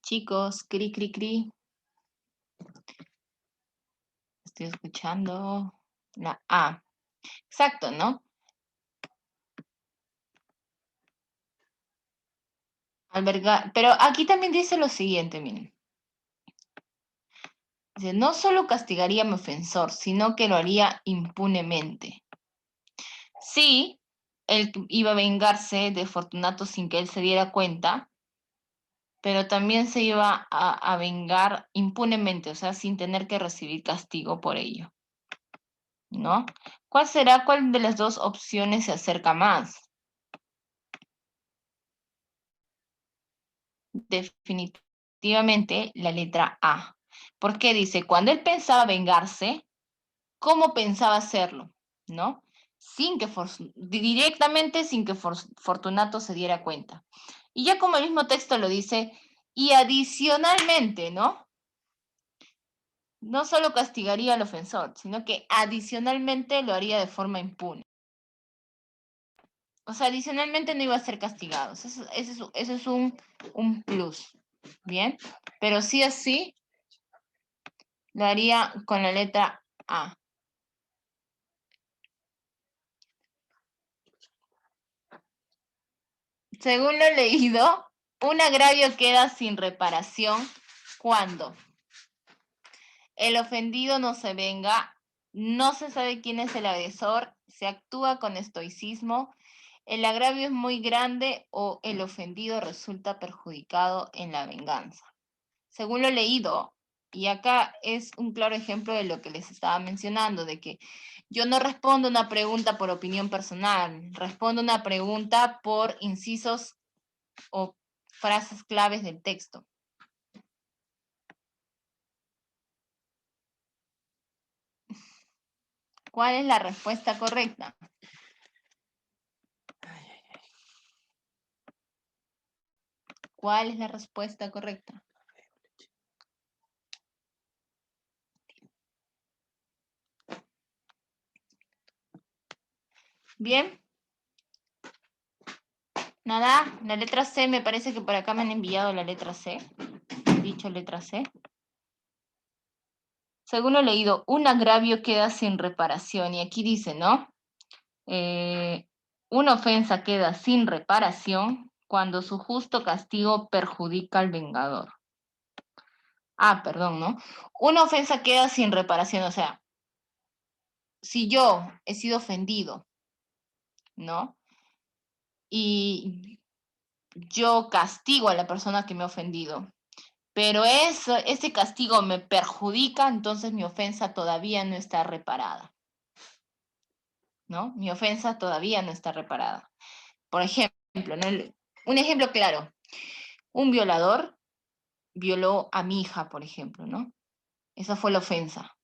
Chicos, cri, cri, cri. Estoy escuchando la A. Exacto, ¿no? Albergar. Pero aquí también dice lo siguiente, miren. Dice, no solo castigaría a mi ofensor, sino que lo haría impunemente. Sí, él iba a vengarse de Fortunato sin que él se diera cuenta, pero también se iba a vengar impunemente, o sea, sin tener que recibir castigo por ello, ¿no? ¿Cuál de las dos opciones se acerca más? Definitivamente la letra A. Porque dice, cuando él pensaba vengarse, ¿cómo pensaba hacerlo? ¿No? Directamente sin que Fortunato se diera cuenta. Y ya como el mismo texto lo dice, y adicionalmente, ¿no? No solo castigaría al ofensor, sino que adicionalmente lo haría de forma impune. O sea, adicionalmente no iba a ser castigado. Eso es un plus. ¿Bien? Pero sí o sí lo haría con la letra A. Según lo leído, un agravio queda sin reparación cuando el ofendido no se venga, no se sabe quién es el agresor, se actúa con estoicismo, el agravio es muy grande o el ofendido resulta perjudicado en la venganza. Según lo leído, y acá es un claro ejemplo de lo que les estaba mencionando, de que yo no respondo una pregunta por opinión personal, respondo una pregunta por incisos o frases claves del texto. ¿Cuál es la respuesta correcta? ¿Cuál es la respuesta correcta? Bien. Nada, la letra C, me parece que por acá me han enviado la letra C. Dicho letra C. Según lo leído, un agravio queda sin reparación. Y aquí dice, ¿no? Una ofensa queda sin reparación cuando su justo castigo perjudica al vengador. Ah, perdón, ¿no? Una ofensa queda sin reparación, o sea, si yo he sido ofendido, ¿no? Y yo castigo a la persona que me ha ofendido, pero ese castigo me perjudica, entonces mi ofensa todavía no está reparada, ¿no? Mi ofensa todavía no está reparada. Por ejemplo, ¿no? Un ejemplo claro, un violador violó a mi hija, por ejemplo, ¿no? Esa fue la ofensa.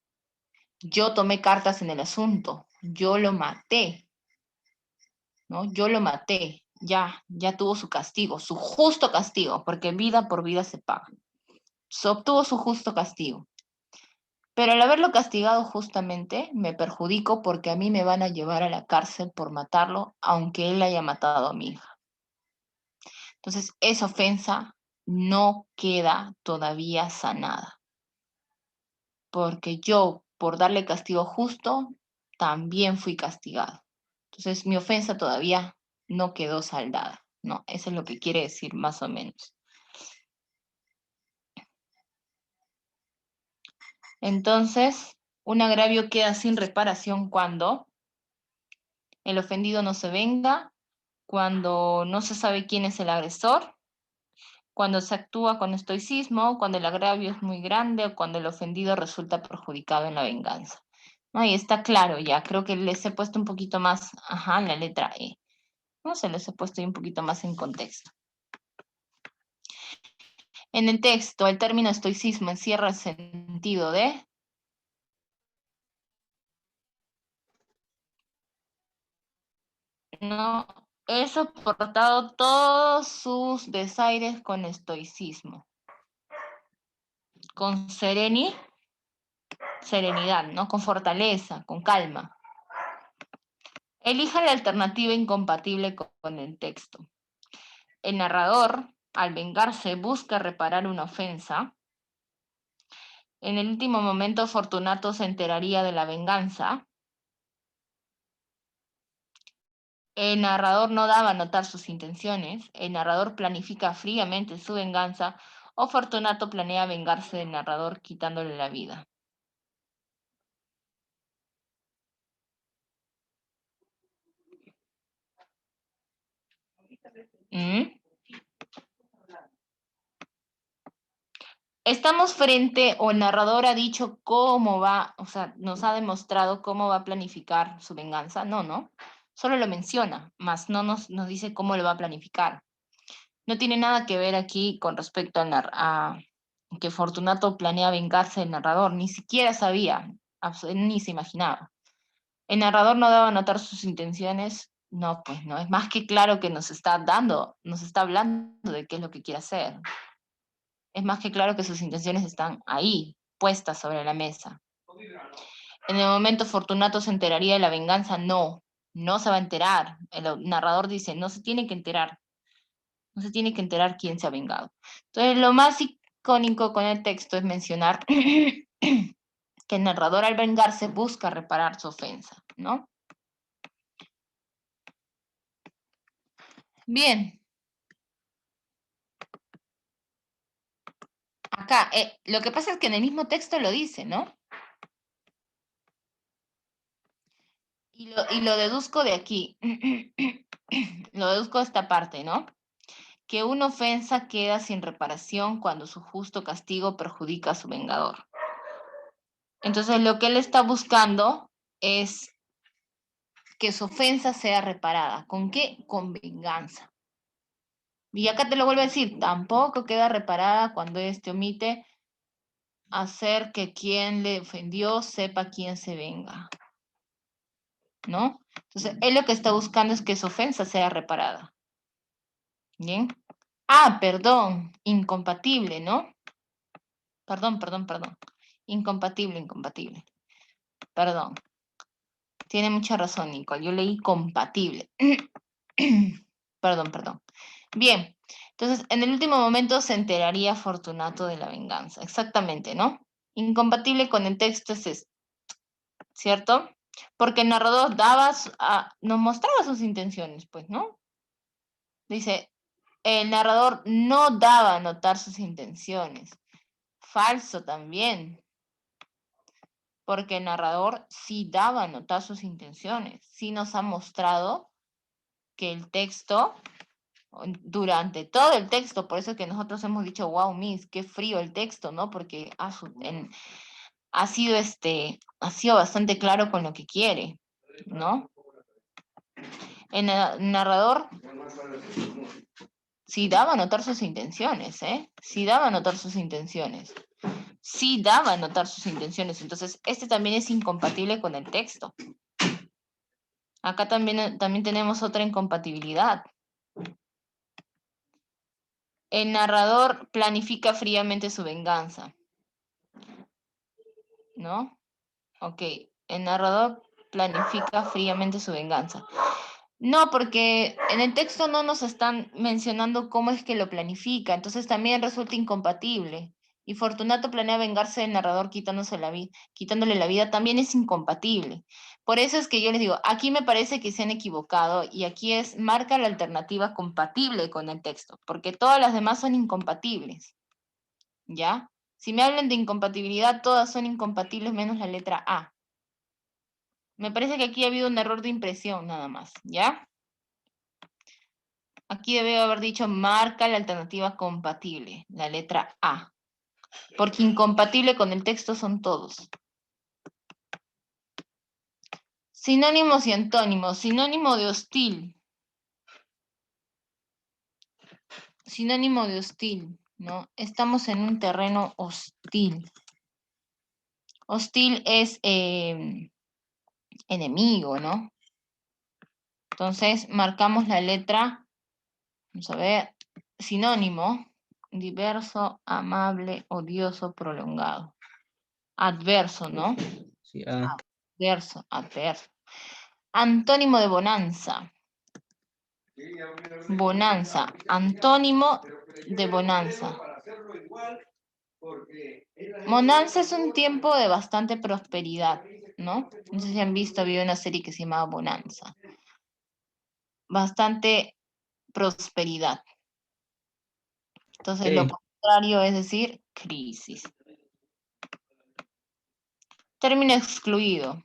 Yo tomé cartas en el asunto, yo lo maté, ¿no? Yo lo maté, ya tuvo su castigo, su justo castigo, porque vida por vida se paga. Se obtuvo su justo castigo. Pero al haberlo castigado justamente, me perjudico porque a mí me van a llevar a la cárcel por matarlo, aunque él haya matado a mi hija. Entonces, esa ofensa no queda todavía sanada. Porque yo, por darle castigo justo, también fui castigado. Entonces, mi ofensa todavía no quedó saldada, ¿no? Eso es lo que quiere decir más o menos. Entonces, un agravio queda sin reparación cuando el ofendido no se venga, cuando no se sabe quién es el agresor, cuando se actúa con estoicismo, cuando el agravio es muy grande o cuando el ofendido resulta perjudicado en la venganza. ¿No? Y está claro ya, creo que les he puesto un poquito más, la letra E. No se les he puesto ahí un poquito más en contexto. En el texto, el término estoicismo encierra el sentido de no he soportado todos sus desaires con estoicismo, con serenidad, ¿no? Con fortaleza, con calma. Elija la alternativa incompatible con el texto. El narrador, al vengarse, busca reparar una ofensa. En el último momento, Fortunato se enteraría de la venganza. El narrador no daba a notar sus intenciones. El narrador planifica fríamente su venganza. o Fortunato planea vengarse del narrador quitándole la vida. ¿Mm? Estamos frente, o el narrador ha dicho cómo va, o sea, nos ha demostrado cómo va a planificar su venganza. No, no. Solo lo menciona, mas no nos dice cómo lo va a planificar. No tiene nada que ver aquí con respecto a que Fortunato planea vengarse del narrador. Ni siquiera sabía, ni se imaginaba. El narrador no daba a notar sus intenciones. No, pues no. Es más que claro que nos está hablando de qué es lo que quiere hacer. Es más que claro que sus intenciones están ahí, puestas sobre la mesa. En el momento Fortunato se enteraría de la venganza, no se va a enterar. El narrador dice, no se tiene que enterar. No se tiene que enterar quién se ha vengado. Entonces, lo más icónico con el texto es mencionar que el narrador al vengarse busca reparar su ofensa, ¿no? Bien. Acá, lo que pasa es que en el mismo texto lo dice, ¿no? Y lo deduzco de aquí. Lo deduzco de esta parte, ¿no? Que una ofensa queda sin reparación cuando su justo castigo perjudica a su vengador. Entonces, lo que él está buscando es que su ofensa sea reparada. ¿Con qué? Con venganza. Y acá te lo vuelvo a decir, tampoco queda reparada cuando éste omite hacer que quien le ofendió sepa quién se venga. ¿No? Entonces, él lo que está buscando es que su ofensa sea reparada. ¿Bien? Ah, perdón, incompatible, ¿no? Perdón. Incompatible. Perdón. Tiene mucha razón, Nicole. Yo leí compatible. Perdón. Bien. Entonces, en el último momento se enteraría Fortunato de la venganza. Exactamente, ¿no? Incompatible con el texto es esto, ¿cierto? Porque el narrador nos mostraba sus intenciones, pues, ¿no? Dice, el narrador no daba a notar sus intenciones. Falso también. Porque el narrador sí daba a notar sus intenciones. Sí nos ha mostrado que el texto, durante todo el texto, por eso que nosotros hemos dicho, wow, Miss, qué frío el texto, ¿no? Porque ha sido bastante claro con lo que quiere, ¿no? El narrador sí daba a notar sus intenciones, ¿eh? Sí daba a notar sus intenciones. Sí daba a notar sus intenciones. Entonces, este también es incompatible con el texto. Acá también tenemos otra incompatibilidad. El narrador planifica fríamente su venganza, ¿no? Ok, el narrador planifica fríamente su venganza. No, porque en el texto no nos están mencionando cómo es que lo planifica, entonces también resulta incompatible. Y Fortunato planea vengarse del narrador quitándole la vida, también es incompatible. Por eso es que yo les digo, aquí me parece que se han equivocado y aquí marca la alternativa compatible con el texto, porque todas las demás son incompatibles, ¿ya? Si me hablan de incompatibilidad, todas son incompatibles menos la letra A. Me parece que aquí ha habido un error de impresión nada más, ¿ya? Aquí debe haber dicho marca la alternativa compatible, la letra A. Porque incompatible con el texto son todos. Sinónimos y antónimos. Sinónimo de hostil. Sinónimo de hostil, ¿no? Estamos en un terreno hostil. Hostil es enemigo, ¿no? Entonces, marcamos la letra, vamos a ver, sinónimo, diverso, amable, odioso, prolongado. Adverso, ¿no? Sí, Adverso. Antónimo de bonanza. Bonanza. Antónimo de bonanza. Bonanza es un tiempo de bastante prosperidad, ¿no? No sé si han visto, había una serie que se llamaba Bonanza. Bastante prosperidad. Entonces, sí. contrario es decir, crisis. Término excluido.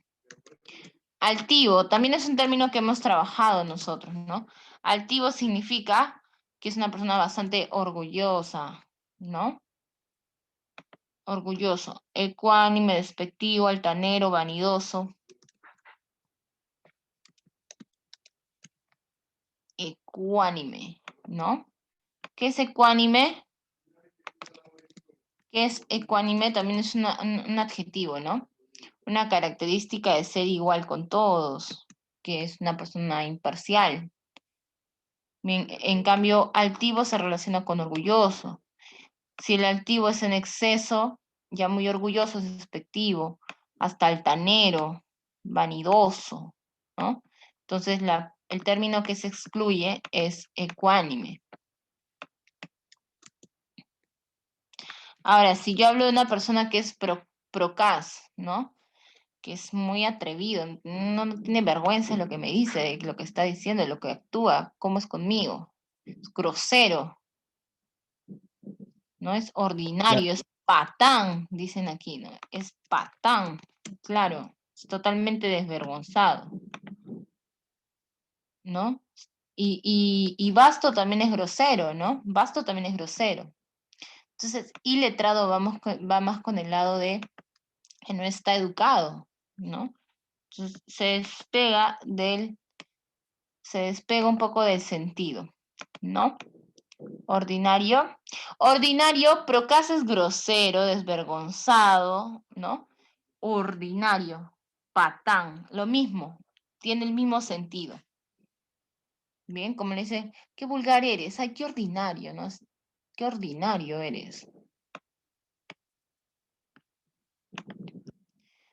Altivo, también es un término que hemos trabajado nosotros, ¿no? Altivo significa que es una persona bastante orgullosa, ¿no? Orgulloso. Ecuánime, despectivo, altanero, vanidoso. Ecuánime, ¿no? ¿Qué es ecuánime? ¿Qué es ecuánime? También es un adjetivo, ¿no? Una característica de ser igual con todos, que es una persona imparcial. Bien, en cambio, altivo se relaciona con orgulloso. Si el altivo es en exceso, ya muy orgulloso, es despectivo, hasta altanero, vanidoso, ¿no? Entonces, el término que se excluye es ecuánime. Ahora, si yo hablo de una persona que es procaz, ¿no? Que es muy atrevido, no tiene vergüenza de lo que me dice, de lo que está diciendo, de lo que actúa, cómo es conmigo. Es grosero, no es ordinario, es patán, dicen aquí, ¿no? Es patán, claro, es totalmente desvergonzado, ¿no? Y vasto también es grosero, ¿no? Vasto también es grosero. Entonces, iletrado va más con el lado de que no está educado, ¿no? Entonces, se despega un poco del sentido, ¿no? Ordinario. Ordinario, procaz es grosero, desvergonzado, ¿no? Ordinario, patán, lo mismo, tiene el mismo sentido. Bien, como le dicen, qué vulgar eres, ay, qué ordinario, ¿no? Qué ordinario eres.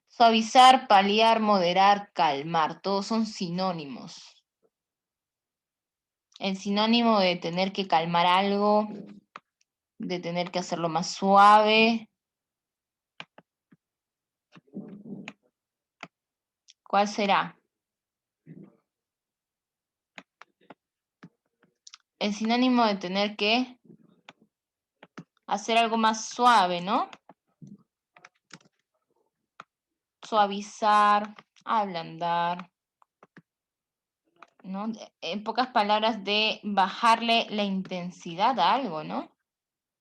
Suavizar, paliar, moderar, calmar, todos son sinónimos. El sinónimo de tener que calmar algo, de tener que hacerlo más suave. ¿Cuál será? El sinónimo de tener que hacer algo más suave, ¿no? Suavizar, ablandar, ¿no? En pocas palabras, de bajarle la intensidad a algo, ¿no?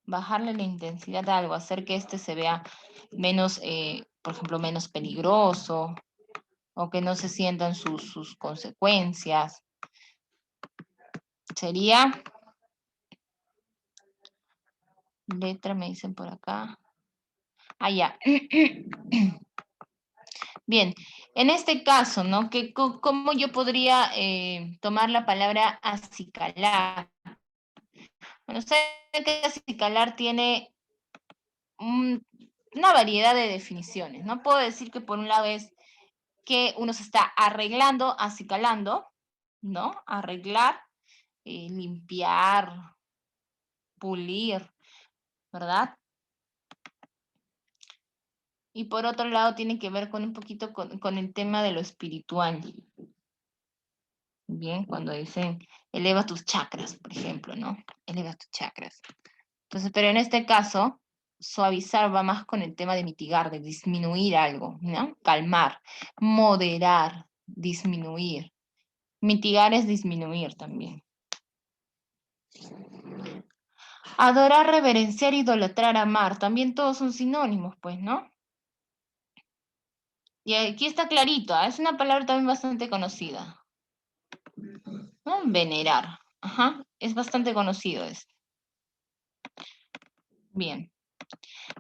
Bajarle la intensidad a algo, hacer que este se vea menos, por ejemplo, menos peligroso, o que no se sientan sus consecuencias. Sería, letra me dicen por acá. Ah, ya. Bien, en este caso, ¿no? ¿Cómo yo podría tomar la palabra acicalar? Bueno, ustedes que acicalar tiene una variedad de definiciones, ¿no? Puedo decir que por un lado es que uno se está arreglando, acicalando, ¿no? Arreglar, limpiar, pulir, ¿verdad? Y por otro lado tiene que ver con un poquito con el tema de lo espiritual. Bien, cuando dicen eleva tus chakras, por ejemplo, ¿no? Eleva tus chakras. Entonces, pero en este caso, suavizar va más con el tema de mitigar, de disminuir algo, ¿no? Calmar, moderar, disminuir. Mitigar es disminuir también. Adorar, reverenciar, idolatrar, amar. También todos son sinónimos, pues, ¿no? Y aquí está clarito, es una palabra también bastante conocida. ¿No? Venerar. Ajá, es bastante conocido esto. Bien.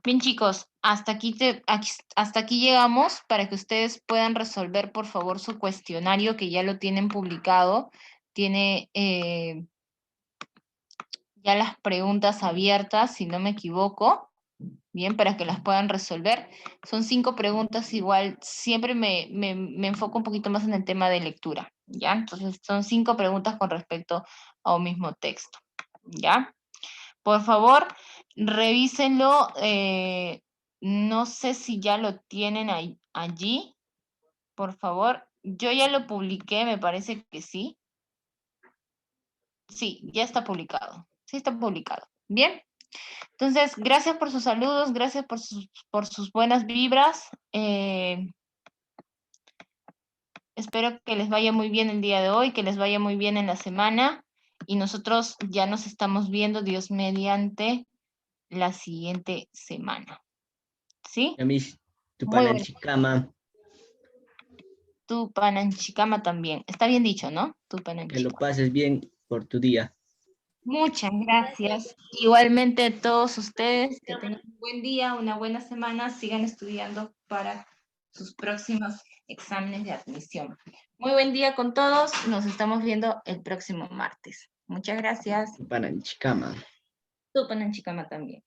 Bien, chicos, hasta aquí llegamos para que ustedes puedan resolver, por favor, su cuestionario que ya lo tienen publicado. Tiene ya las preguntas abiertas, si no me equivoco. Bien, para que las puedan resolver. Son 5 preguntas, igual siempre me enfoco un poquito más en el tema de lectura, ¿ya? Entonces son 5 preguntas con respecto a un mismo texto, ¿ya? Por favor, revísenlo. No sé si ya lo tienen allí. Por favor, yo ya lo publiqué, me parece que sí. Sí, ya está publicado. Sí está publicado. Bien. Entonces, gracias por sus saludos, gracias por sus buenas vibras. Espero que les vaya muy bien el día de hoy, que les vaya muy bien en la semana. Y nosotros ya nos estamos viendo, Dios mediante, la siguiente semana. ¿Sí? Yamis, Muy bueno. Tupananchikama, Tupananchikama también. Está bien dicho, ¿no? que lo Tupananchikama. pases bien por tu día. Muchas gracias. Igualmente a todos ustedes, que tengan un buen día, una buena semana, sigan estudiando para sus próximos exámenes de admisión. Muy buen día con todos, nos estamos viendo el próximo martes. Muchas gracias. Tupananchikama. Tupananchikama también.